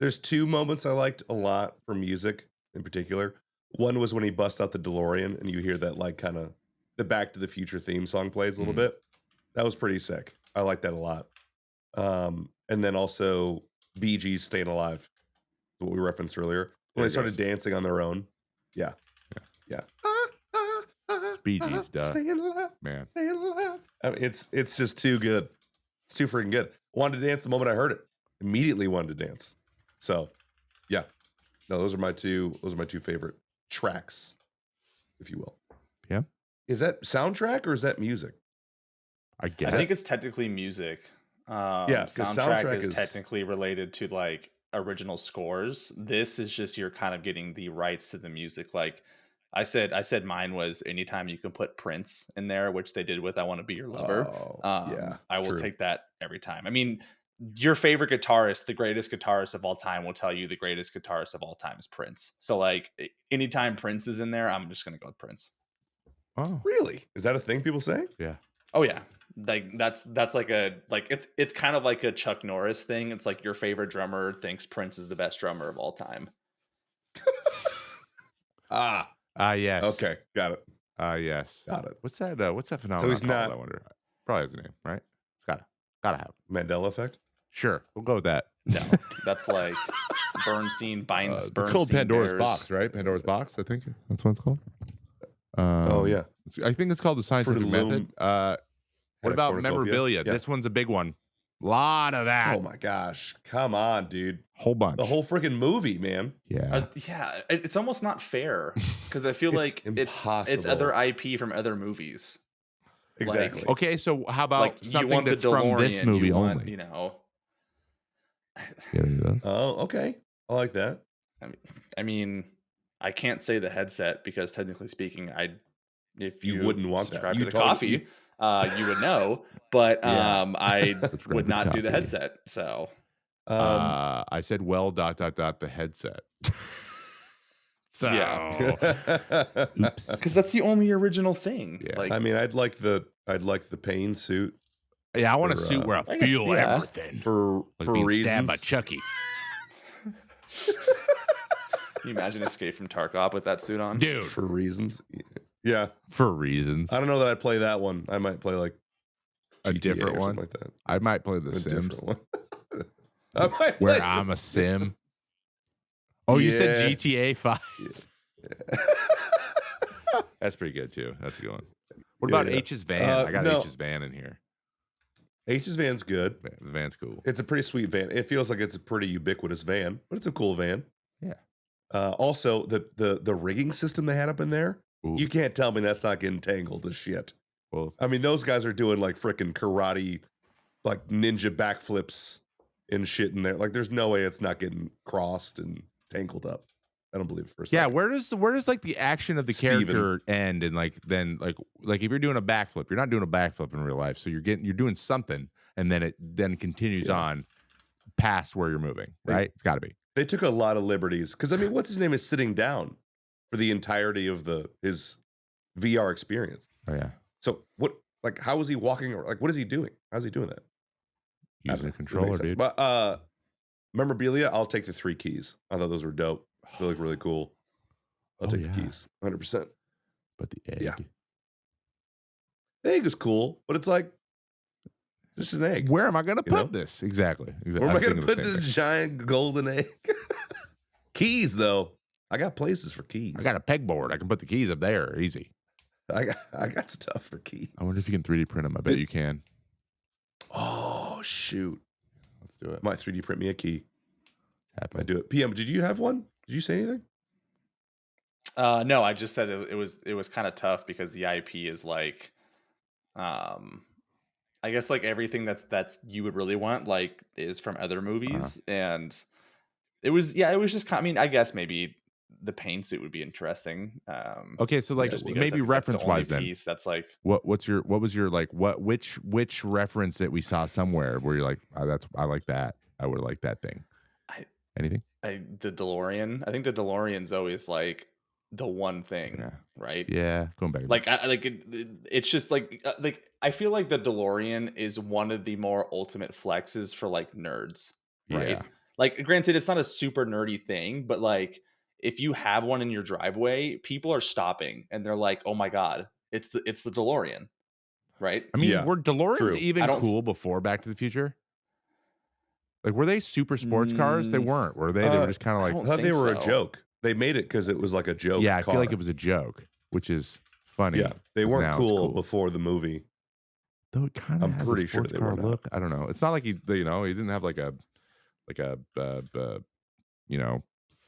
There's two moments I liked a lot for music in particular. One was when he busts out the DeLorean and you hear that like kind of the Back to the Future theme song plays a little bit. That was pretty sick. I like that a lot. And then also Bee Gees Staying Alive, what we referenced earlier. When they started dancing on their own. Yeah. Bee Gees, duh. Staying alive, man. Staying alive. I mean, it's just too good. It's too freaking good. Wanted to dance the moment I heard it. Immediately wanted to dance. So, yeah. No, those are my two favorite tracks, if you will. Yeah. Is that soundtrack or is that music? I guess. I think it's technically music. Yeah, soundtrack is technically related to like original scores. This is just you're kind of getting the rights to the music. Like I said mine was anytime you can put Prince in there, which they did with I Want to Be Your Lover. Yeah, I will take that every time. I mean, your favorite guitarist, the greatest guitarist of all time, will tell you the greatest guitarist of all time is Prince. So like anytime Prince is in there, I'm just gonna go with Prince. Oh, really? Is that a thing people say? Yeah. Oh yeah. Like that's like it's kind of like a Chuck Norris thing. It's like your favorite drummer thinks Prince is the best drummer of all time. Yes. Okay, got it. Yes. Got it. What's that phenomenon? So he's called, not. I wonder. Probably has a name, right? It's gotta have Mandela effect. Sure, we'll go with that. No, that's like Bernstein. It's called Pandora's Box, right? Pandora's Box. I think that's what it's called. Oh yeah. I think it's called the scientific method. What about memorabilia? Yeah. This one's a big one. Lot of that. Oh my gosh. Come on, dude. Whole bunch. The whole freaking movie, man. Yeah. Yeah. It's almost not fair because I feel like it's other IP from other movies. Exactly. Like, okay, so how about like something that's from this movie only? You know. Oh, okay. I like that. I mean, I can't say the headset because technically speaking, if you wouldn't want subscribe that. to the coffee, you would know. But I would not do the headset. So I said, well, ... the headset. So yeah, oops. Because that's the only original thing. Yeah. Like, I mean, I'd like the pain suit. Yeah, I want a suit where I feel everything. For being reasons. stabbed by Chucky. Can you imagine Escape from Tarkov with that suit on? Dude. For reasons. Yeah. For reasons. I don't know that I'd play that one. I might play like a GTA different or one. something like that. I might play the Sims. Different one. I might where I'm a sim. Oh, you said GTA 5. Yeah. That's pretty good too. That's a good one. What about H's van? I got H's van in here. H's van's good. The van's cool. It's a pretty sweet van. It feels like it's a pretty ubiquitous van, but it's a cool van. Yeah. Also, the rigging system they had up in there, you can't tell me that's not getting tangled as shit. Well, I mean, those guys are doing like freaking karate, like ninja backflips and shit in there. Like, there's no way it's not getting crossed and tangled up. I don't believe it for a second. Yeah, where does like the action of the character end, and like then like if you're doing a backflip, you're not doing a backflip in real life, so you're doing something, and then it continues on past where you're moving, right? It's got to be. They took a lot of liberties because I mean, what's his name is sitting down for the entirety of his VR experience. Oh yeah. So what? Like, how is he walking? Or like, what is he doing? How's he doing that? Using a controller, dude. But memorabilia, I'll take the 3 keys. I thought those were dope. They look really cool. I'll take the keys, 100%. But the egg, the egg is cool, but it's like just an egg. Where am I going to put this? Exactly. Where am I going to put this giant golden egg? Keys, though. I got places for keys. I got a pegboard. I can put the keys up there. Easy. I got stuff for keys. I wonder if you can 3D print them. I bet you can. Oh, shoot. Let's do it. Might 3D print me a key. Happen. I do it. PM, did you have one? Did you say anything? No, I just said it was kind of tough because the IP is like, I guess like everything that's you would really want like is from other movies, and it was just kind of, I mean, I guess maybe the pain suit would be interesting. Okay, so like maybe reference wise then. That's like what was your like which reference that we saw somewhere where you're like, I like that. I would like that thing. Anything? The DeLorean. I think the DeLorean's always like the one thing, Yeah. right? Yeah. Going back. Like it's just like I feel like the DeLorean is one of the more ultimate flexes for like nerds, Yeah. right? Like granted, it's not a super nerdy thing, but like if you have one in your driveway, people are stopping and they're like, "Oh my god, it's the DeLorean," right? I mean, Yeah, were DeLoreans true. I even don't. cool before Back to the Future? Like, were they super sports cars? They Mm, weren't, were they? They were just kind of I like, don't I thought they think were a so. joke. They made it because it was like a joke yeah, I car. feel like it was a joke, which is funny. Yeah, they 'cause weren't now it's cool before the movie. Though it kind of I'm has pretty a sure sports they car were not. look. I don't know. It's not like he didn't have like a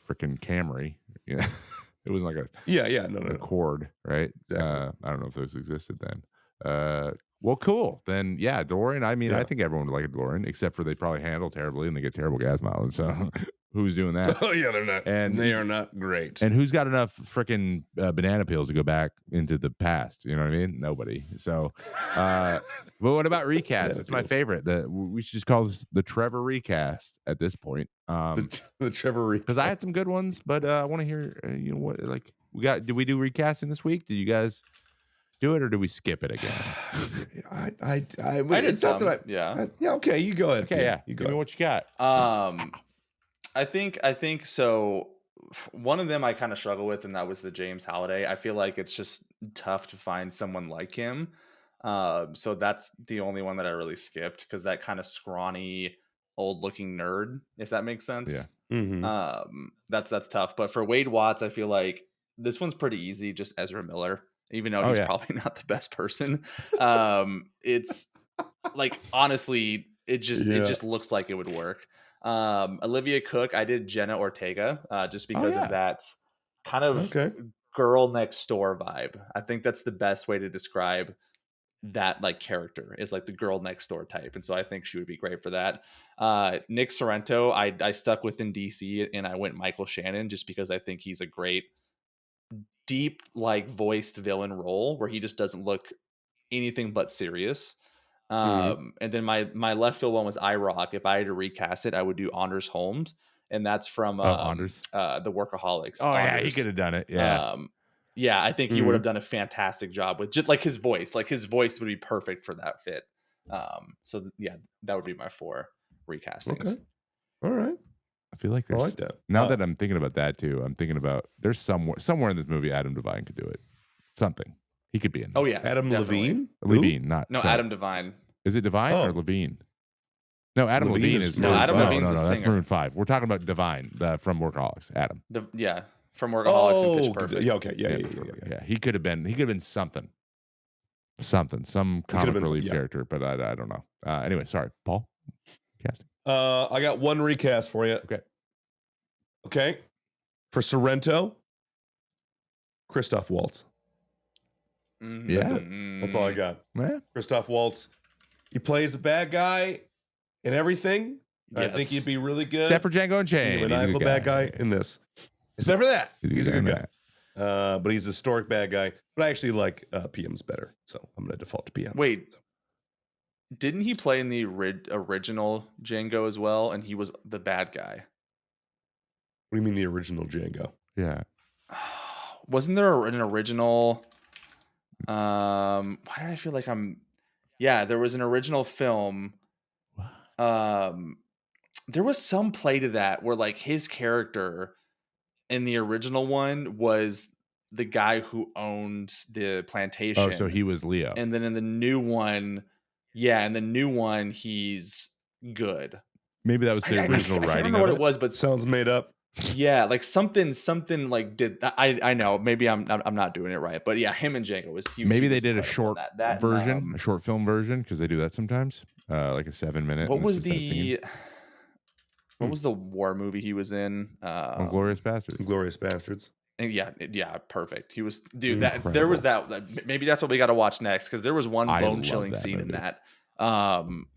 freaking Camry. Yeah, it was like Yeah, no. Accord, right? Exactly. I don't know if those existed then. Well, cool. Then yeah, DeLorean. I mean, I Yeah. think everyone would like a DeLorean, except for they probably handle terribly and they get terrible gas mileage. So who's doing that? Oh yeah, they're not. And They are not great. And who's got enough freaking banana peels to go back into the past? You know what I mean? Nobody. So, but what about recast? Banana It's my peels. favorite. We should just call this the Trevor recast at this point. The Trevor Because I had some good ones, but I want to hear. What like we got? Did we do recasting this week? Did you guys do it, or did we skip it again? I did it's not some, that yeah. yeah. Okay, you go ahead. Okay, Pete. yeah. You Give go me ahead. what you got. I think so. One of them I kind of struggle with, and that was the James Halliday. I feel like it's just tough to find someone like him. So that's the only one that I really skipped because that kind of scrawny, old-looking nerd, if that makes sense. Yeah. Mhm. That's tough. But for Wade Watts, I feel like this one's pretty easy. Just Ezra Miller, even though Oh, he's yeah. probably not the best person. It's like honestly, it Yeah. just looks like it would work. Olivia Cook, I did Jenna Ortega, just because yeah. of that kind of Okay. girl next door vibe. I think that's the best way to describe that like character is like the girl next door type, and so I think she would be great for that. Nick Sorrento, I stuck within DC and I went Michael Shannon just because I think he's a great deep like voiced villain role where he just doesn't look anything but serious. Mhm. And then my left field one was iRock. If I had to recast it, I would do Anders Holmes, and that's from Anders. the Workaholics. Oh yeah, he Anders. could have done it. Yeah. Yeah, I think he would have Mhm. done a fantastic job with just like his voice. Like his voice would be perfect for that fit. So yeah, that would be my 4 recastings. Okay. All right. I feel like I there's like that. now that I'm thinking about that too. I'm thinking about there's somewhere in this movie Adam Devine could do it. Something he could be in. This. Oh yeah, Adam definitely. Levine. Levine, not No, sorry. Adam Devine. Is it Devine Oh. or Levine? No, Adam Levine Levine is is No, Adam Levine's a that's singer. Maroon 5. We're talking about Devine from Workaholics. Adam. Yeah, from Workaholics and Pitch Oh, Perfect. yeah. Okay. Yeah. Yeah. He could have been something, some comic been relief yeah. character, but I don't know. Anyway, sorry, Paul. Casting. I got one recast for you. Okay. For Sorrento, Christoph Waltz. Yeah. That's it. That's all I got. Yeah. Christoph Waltz. He plays a bad guy in everything. I think Yes. he'd be really good. Except for Django Unchained. He's a He's a maniacal good bad guy in this. Except for that. He's a good guy. But he's a historic bad guy. But I actually like PM's better. So I'm going to default to PM. Wait, didn't he play in the original Django as well? And he was the bad guy. What do you mean the original Django? Yeah. Wasn't there an original? Why did I feel like I'm? Yeah, there was an original film. There was some play to that where like his character in the original one was the guy who owned the plantation. Oh, so he was Leo. And then in the new one, he's good. Maybe that was the original I writing. can't remember what it was, but Sounds made up. yeah, like something like did I know maybe I'm not doing it right, but yeah, him and Django was huge. Maybe they did a short version, a short film version, because they do that sometimes, like a 7-minute. What was the war movie he was in? Glorious Bastards. Glorious Bastards. And yeah, perfect. He was there was that. Maybe that's what we got to watch next because there was one bone chilling scene in that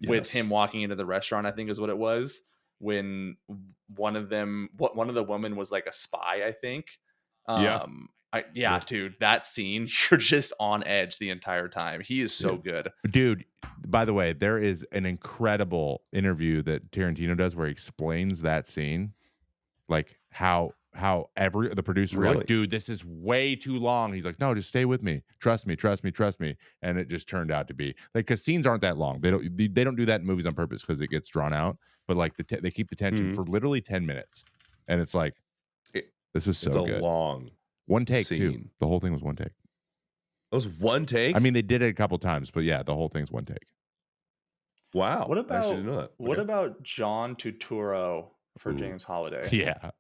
with him walking into the restaurant. I think is what it was when one of the women was like a spy. I think. Dude, that scene, you're just on edge the entire time. He is so good. Dude, by the way, there is an incredible interview that Tarantino does where he explains that scene. Like how the producers were Really? like, dude, this is way too long. He's like, no, just stay with me. Trust me, trust me, trust me. And it just turned out to be like, because scenes aren't that long. They don't do that in movies on purpose because it gets drawn out. But like they keep the tension for literally 10 minutes, and it's like this was so it's a good. long One take scene. too. The whole thing was one take. It was one take. I mean, they did it a couple times, but yeah, the whole thing's one take. Wow. What I actually about didn't know that. what Okay. about John Turturro for Ooh. James Holiday? Yeah,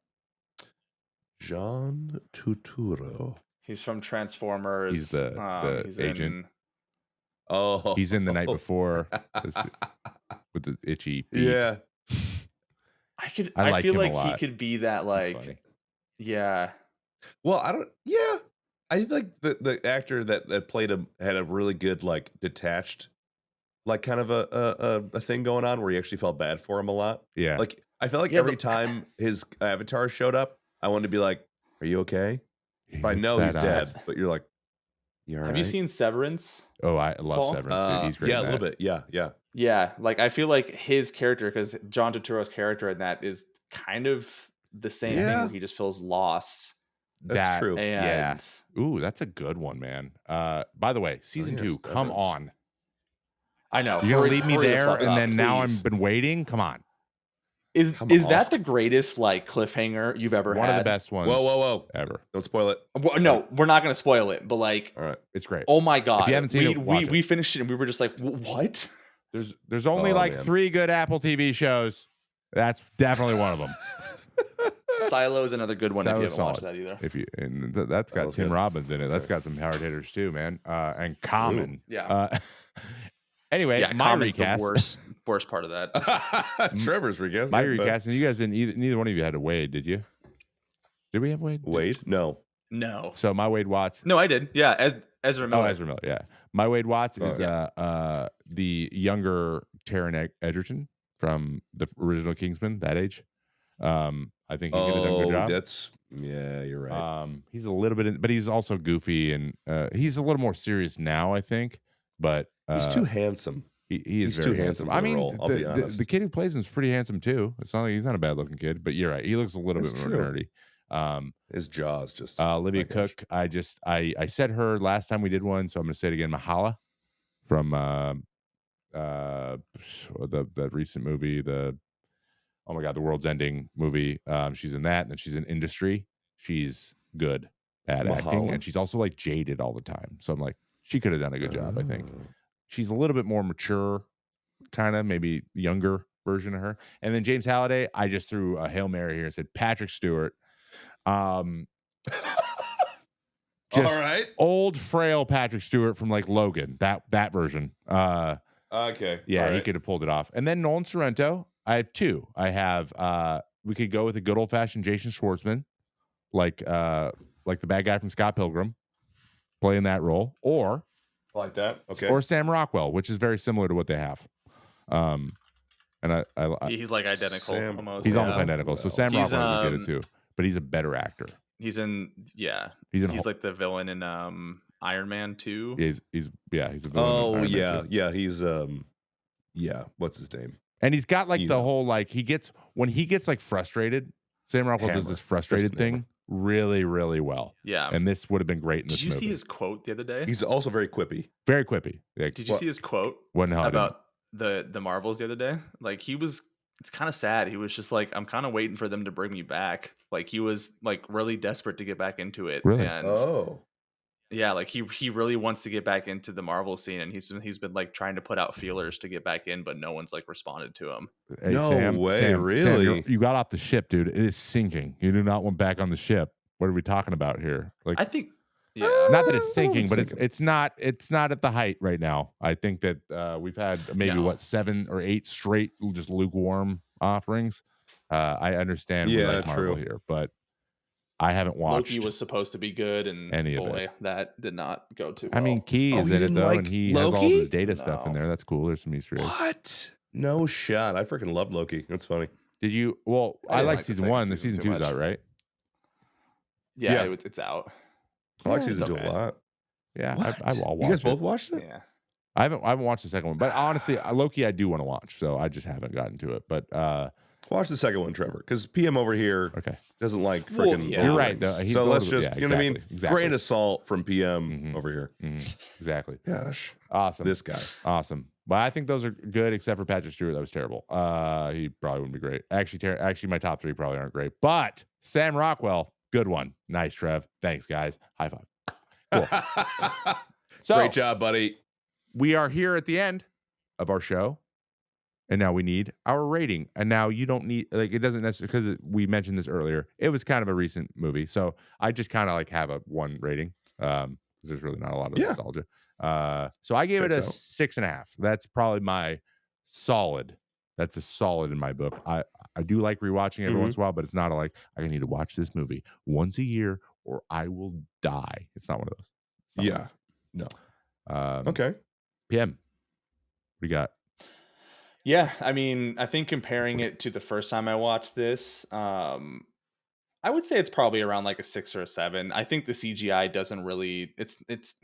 John Turturro. He's from Transformers. he's the he's agent. in. Oh, He's in The Night Before with the itchy feet. Yeah. I like feel him a like he lot. could be that, He's like, funny. yeah. Well, I don't. Yeah, I think the actor that played him had a really good, like, detached, like, kind of a thing going on where you actually felt bad for him a lot. Yeah, Like, I felt like Yeah, every but time his avatar showed up, I wanted to be like, "Are you okay?" But I It's know he's sad dead. eyes. But you're like, "You all Have you right?" seen Severance? Oh, I love Paul? Severance, dude. He's great. Yeah, a in little that. bit. Yeah, yeah. Yeah, like I feel like his character, because John Turturro's character in that is kind of the same thing Yeah. where he just feels lost. That's true. Yeah. And Ooh, that's a good one, man. By the way, season yes, 2, come Severance. on. I know. You're gonna leave me hurry the there, fuck and up, then now please. I've been waiting. Come on, Come Is on. that the greatest, like, cliffhanger you've ever one had? of the best ones. Whoa. ever. Don't spoil it. Well, no, we're not going to spoil it, but, like, All right. It's great. oh my god, If you haven't seen it, watch we it. finished it and we were just like, what? There's only Oh, like man. 3 good Apple TV shows. That's definitely one of them. Silo is another good one if you Silo's haven't watched solid. that either. If you that's got Silo's Tim good. Robbins in it. That's Okay. got some hard hitters too, man. And Common. Yeah. Anyway, Yeah, my Common's recast. the worst part of that. Trevor's recast. My yeah, but- recast, and you guys didn't. Neither one of you had a Wade, did you? Did we have Wade? Wade? No. No. So my Wade Watts. No, I did. Yeah, Ezra Miller. Oh, Ezra Miller. Yeah, my Wade Watts Oh, is the younger Taron Egerton from the original Kingsman. That age. I think he could have done a good job. That's you're right. He's a little bit, but he's also goofy, and he's a little more serious now, I think. But He's too handsome. He is he's very too handsome for I the mean, role, I'll be honest. the kid who plays him is pretty handsome too. It's not like he's not a bad looking kid, but you're right. He looks a little That's bit more true. nerdy. His jaw's just Olivia my gosh. Cook. I said her last time we did one, so I'm going to say it again. Mahala from the recent movie, the World's Ending movie. She's in that, and then she's in Industry. She's good at acting, Mahala? and she's also like jaded all the time. So I'm like, she could have done a good job. I think she's a little bit more mature, kind of maybe younger version of her. And then James Halliday, I just threw a Hail Mary here and said Patrick Stewart. Just All right. old frail Patrick Stewart from like Logan, that version. Okay. Yeah, All he right. could have pulled it off. And then Nolan Sorrento, I have 2. I have we could go with a good old fashioned Jason Schwartzman, like the bad guy from Scott Pilgrim, playing that role, or Like that. Okay. or Sam Rockwell, which is very similar to what they have. And I He's like identical Sam- almost. he's yeah. almost identical. So Well, Sam he's, Rockwell would get it too, but he's a better actor. He's in He's in. he's like the villain in Iron Man 2. he's a villain. in Oh Iron Man yeah, 2. yeah. He's what's his name? And he's got like You the know. whole like when he gets like frustrated, Sam Rockwell does Hammer. this frustrated Just hammer. thing really, really well. Yeah. And this would have been great in this Did you movie. see his quote the other day? He's also very quippy. Very quippy. Like, Did you see his quote what? No, I didn't. about the Marvels the other day? Like it's kind of sad. He was just like, I'm kind of waiting for them to bring me back. Like he was like really desperate to get back into it. Really? And Oh. yeah, like he really wants to get back into the Marvel scene, and he's been like trying to put out feelers to get back in, but no one's like responded to him. Hey, No way, Sam, really? you got off the ship, dude. It is sinking. You do not want back on the ship. What are we talking about here? Like, I think, yeah, not that it's I don't sinking, but think it's not at the height right now. I think that we've had maybe No. 7 or 8 straight just lukewarm offerings. I understand we Yeah, like Marvel true. here, but I haven't watched. Loki was supposed to be good, and any of boy, that did not go too well. I mean, Key Oh, is you in it didn't though, like and he has all of Loki? his data stuff in No. there. That's cool. There's some Easter eggs. What? No shot. I freaking love Loki. That's funny. Did you? Well, I I didn't like like the season second 1. The season season too 2 is much. out, right? yeah, Yeah. it's out. I like Yeah, season it's 2 okay. a lot. Yeah, What? I'll watch You guys it. both watched it? Yeah, I haven't watched the second one, but honestly, Loki I do want to watch, so I just haven't gotten to it. But Watch the second one, Trevor, because PM over here doesn't like freaking. yeah. You're right, though. So let's just, you know what I mean? Exactly. Grain of salt from PM over here. Exactly. Gosh. Awesome. This guy. Awesome. Well, I think those are good, except for Patrick Stewart. That was terrible. He probably wouldn't be great. Actually, my top 3 probably aren't great. But Sam Rockwell, good one. Nice, Trev. Thanks, guys. High five. Cool. So, great job, buddy. We are here at the end of our show. And now we need our rating. And now you don't need, like, it doesn't necessarily, because we mentioned this earlier, it was kind of a recent movie. So I just kind of like have a 1 rating because there's really not a lot of nostalgia. So I gave it a 6.5. That's probably my solid. That's a solid in my book. I do like rewatching every once in a while, but it's not like I need to watch this movie once a year or I will die. It's not one of those. Yeah. No. Okay. PM. What do you got? Yeah, I mean, I think comparing it to the first time I watched this, I would say it's probably around like a 6 or a 7. I think the CGI doesn't really. It's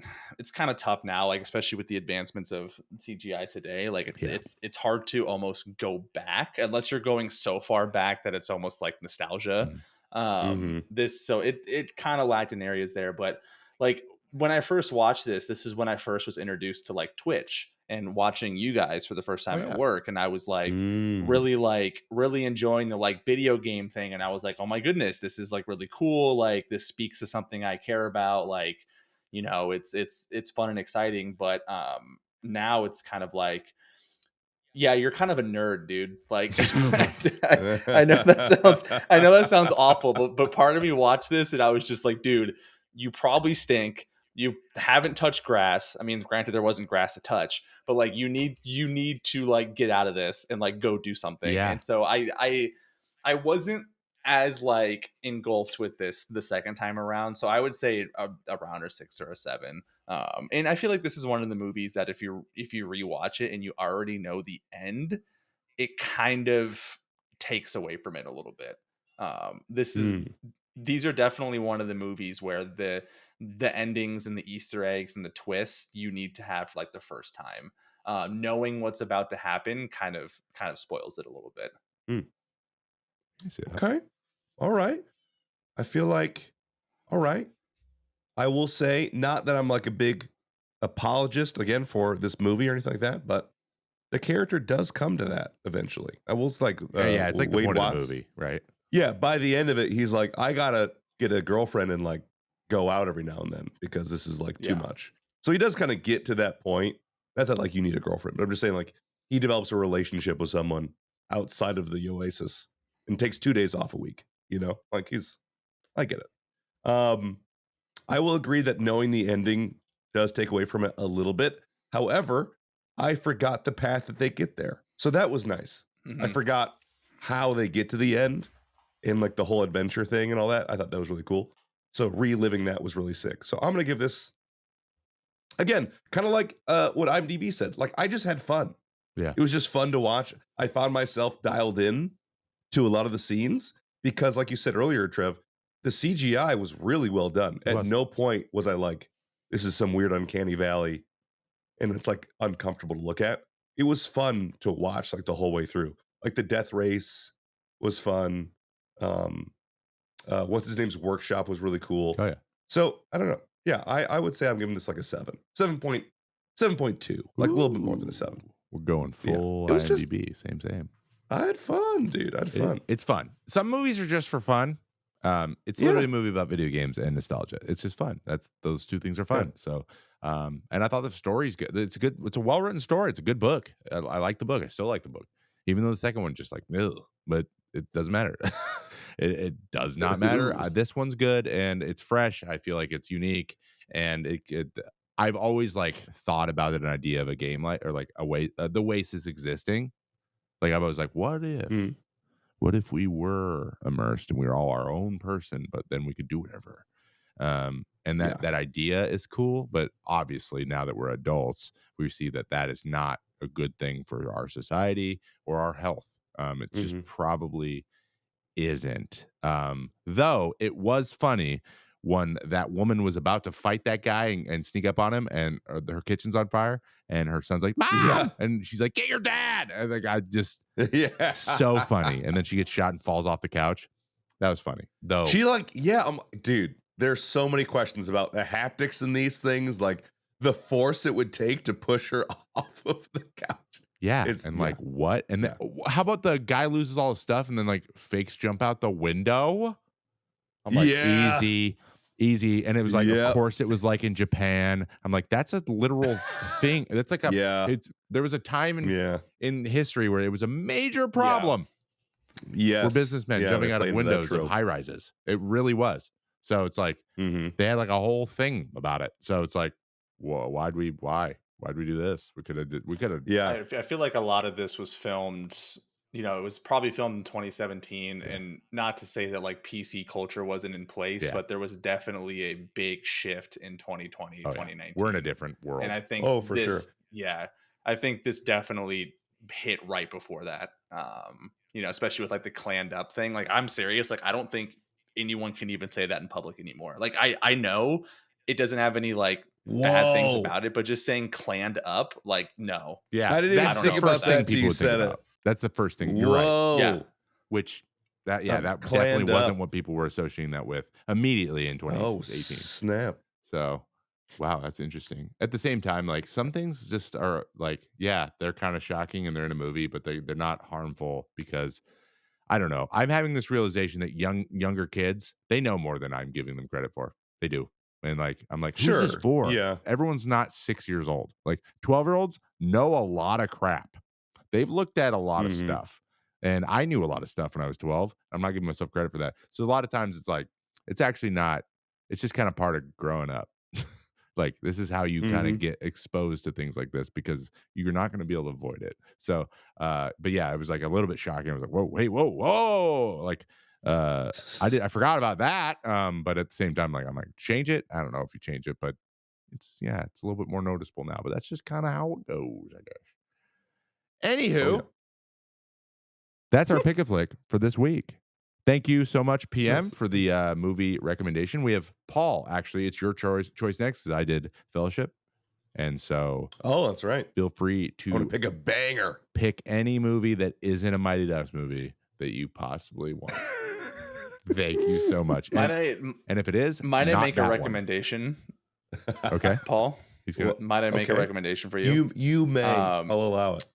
kind of tough now, like especially with the advancements of CGI today. Like it's hard to almost go back unless you're going so far back that it's almost like nostalgia. So it kind of lacked in areas there, but like when I first watched this is when I first was introduced to like Twitch and watching you guys for the first time at work, and I was like really enjoying the like video game thing, and I was like, oh my goodness, this is like really cool, like this speaks to something I care about, like, you know, it's fun and exciting. But now it's kind of like, yeah, you're kind of a nerd, dude. Like I know that sounds awful, but part of me watched this and I was just like, dude, you probably stink. You haven't touched grass. I mean, granted, there wasn't grass to touch, but like you need to like get out of this and like go do something. Yeah. And so I wasn't as like engulfed with this the second time around. So I would say around a 6 or a 7. And I feel like this is one of the movies that if you rewatch it and you already know the end, it kind of takes away from it a little bit. These are definitely one of the movies where the endings and the Easter eggs and the twists you need to have like the first time. Knowing what's about to happen kind of spoils it a little bit. Okay. All right. I feel like, all right. I will say, not that I'm like a big apologist again for this movie or anything like that, but the character does come to that eventually. I will like, it's like the Wade point Watts, of the movie, right? Yeah. By the end of it, he's like, I gotta get a girlfriend and like go out every now and then because this is like too much. So he does kind of get to that point. Not that like you need a girlfriend, but I'm just saying like he develops a relationship with someone outside of the Oasis and takes 2 days off a week. You know, like I get it. I will agree that knowing the ending does take away from it a little bit. However, I forgot the path that they get there. So that was nice. I forgot how they get to the end and like the whole adventure thing and all that. I thought that was really cool. So reliving that was really sick. So I'm going to give this, again, kind of like what IMDb said. Like, I just had fun. Yeah. It was just fun to watch. I found myself dialed in to a lot of the scenes because, like you said earlier, Trev, the CGI was really well done. At no point was I like, this is some weird uncanny valley and it's like uncomfortable to look at. It was fun to watch like the whole way through. Like the death race was fun. What's his name's workshop was really cool. Oh yeah. So I don't know. Yeah, I would say I'm giving this like a 7.2, like a little bit more than a 7. We're going full It was IMDb. Same. I had fun, dude. I had fun. It's fun. Some movies are just for fun. It's literally a movie about video games and nostalgia. It's just fun. Those two things are fun. Yeah. So, and I thought the story's good. It's good. It's a well-written story. It's a good book. I like the book. I still like the book, even though the second one just like, ugh, but it doesn't matter. It does not matter. This one's good and it's fresh. I feel like it's unique, and I've always like thought about an idea of a game like, or like the Oasis existing. Like I've always like, what if we were immersed and we were all our own person, but then we could do whatever. And that idea is cool, but obviously now that we're adults, we see that is not a good thing for our society or our health. It's just probably isn't. Though it was funny when that woman was about to fight that guy and sneak up on him, and her kitchen's on fire, and her son's like, "Mom!" Yeah. And she's like, "Get your dad!" And the guy just Yeah. so funny. And then she gets shot and falls off the couch. That was funny, though. She like, dude, there's so many questions about the haptics in these things, like the force it would take to push her off of the couch. Yeah, It's- and yeah. like what? And then, how about the guy loses all his stuff and then like fakes jump out the window? I'm like, Yeah. easy. And it was like, Yep. of course, it was like in Japan. I'm like, that's a literal thing. That's like a Yeah. There was a time in history where it was a major problem Yes. for businessmen Yeah, jumping they out of played into that windows of trope. high rises. It really was. So it's like Mhm. they had like a whole thing about it. So it's like, whoa, why'd we do this? We could have. Yeah. I feel like a lot of this was filmed, it was probably filmed in 2017. And not to say that like PC culture wasn't in place, but there was definitely a big shift in 2020, 2019. We're in a different world. And I think for sure. Yeah, I think this definitely hit right before that. Especially with like the claned up thing. Like, I'm serious. Like, I don't think anyone can even say that in public anymore. Like, I know it doesn't have any like bad things Whoa. about it, but just saying claned up, like, no. Yeah, I didn't even that's think the about first thing that till you people would think said it. about. That's the first thing. You're right. Whoa. Yeah. Which that claned definitely wasn't up. what people were associating that with immediately in 2018. Oh, snap. So, wow, that's interesting. At the same time, like some things just are like, yeah, they're kind of shocking and they're in a movie, but they're not harmful because I don't know. I'm having this realization that younger kids, they know more than I'm giving them credit for. They do. And like, I'm like, who's this Sure. for? Yeah. Everyone's not 6 years old. Like 12-year-olds know a lot of crap. They've looked at a lot of Mhm. stuff. And I knew a lot of stuff when I was 12. I'm not giving myself credit for that. So a lot of times it's like, it's actually not, it's just kind of part of growing up. Like, this is how you kind of get exposed to things like this because you're not going to be able to avoid it. So, but yeah, it was like a little bit shocking. I was like, whoa. Like, I forgot about that. But at the same time, like, I'm like, change it. I don't know if you change it, but it's a little bit more noticeable now, but that's just kind of how it goes, I guess. Anywho, that's our pick a flick for this week. Thank you so much, PM, for the movie recommendation. We have Paul. Actually, it's your choice next because I did Fellowship, and so that's right. feel free I want to to pick a banger. pick any movie that isn't a Mighty Ducks movie that you possibly want. Thank you so much. And if it is, might I not make a that one. recommendation? Okay, Paul. he's gonna. Might I make a recommendation for you? You may. I'll allow it.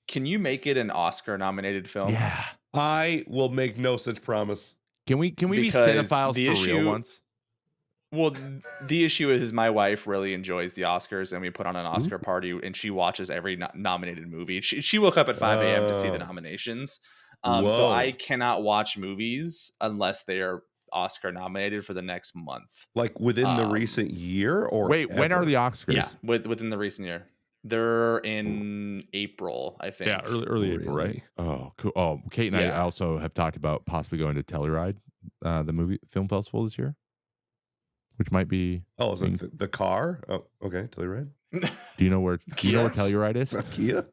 Can you make it an Oscar-nominated film? Yeah. I will make no such promise. Can we be Because cinephiles the for issue- real once? Well, the issue is my wife really enjoys the Oscars, and we put on an Oscar party, and she watches every nominated movie. She woke up at 5 a.m. to see the nominations. So Whoa. I cannot watch movies unless they are Oscar nominated for the next month. Like within the recent year, or Wait, when are the Oscars? Yeah, within the recent year. They're in April, I think. Yeah, early April, right? Really? Oh, cool. Oh, Kate and I also have talked about possibly going to Telluride, the movie film festival this year, which might be. Oh, is it the car? Oh, okay. Telluride. Do you know where? Do you know where Telluride is? It's not Kia.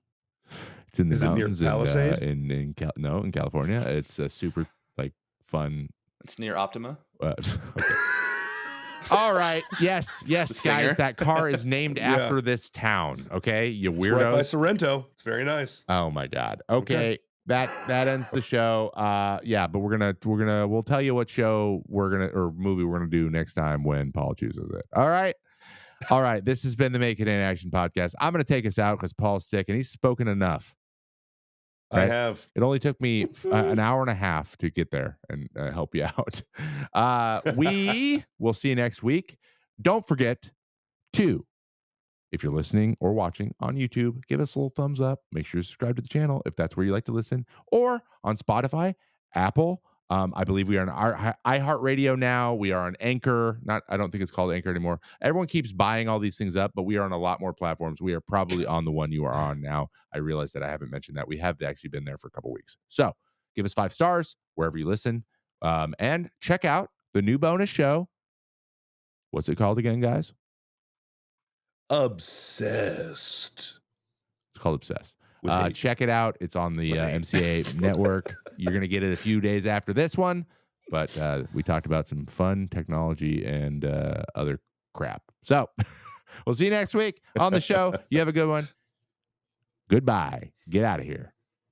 It's in the Is it near mountains Palisade? in California. It's a super like fun. It's near Optima. Okay. All right. Yes, guys. That car is named after this town. Okay, you It's right by weirdos. Sorrento. It's very nice. Oh my God. Okay. That ends the show. Yeah, but we'll tell you what show movie we're gonna do next time when Paul chooses it. All right. This has been the Make It In Action podcast. I'm gonna take us out because Paul's sick and he's spoken enough. I Right? have. It only took me an hour and a half to get there and help you out. We will see you next week. Don't forget to, if you're listening or watching on YouTube, give us a little thumbs up. Make sure you subscribe to the channel if that's where you like to listen, or on Spotify, Apple. I believe we are on iHeartRadio now. We are on Anchor. I don't think it's called Anchor anymore. Everyone keeps buying all these things up, but we are on a lot more platforms. We are probably on the one you are on now. I realize that I haven't mentioned that. We have actually been there for a couple weeks. So give us 5 stars wherever you listen, and check out the new bonus show. What's it called again, guys? Obsessed. It's called Obsessed. With H. Check it out. It's on the With H. MCA network. You're going to get it a few days after this one. But we talked about some fun technology and other crap. So we'll see you next week on the show. You have a good one. Goodbye. Get out of here.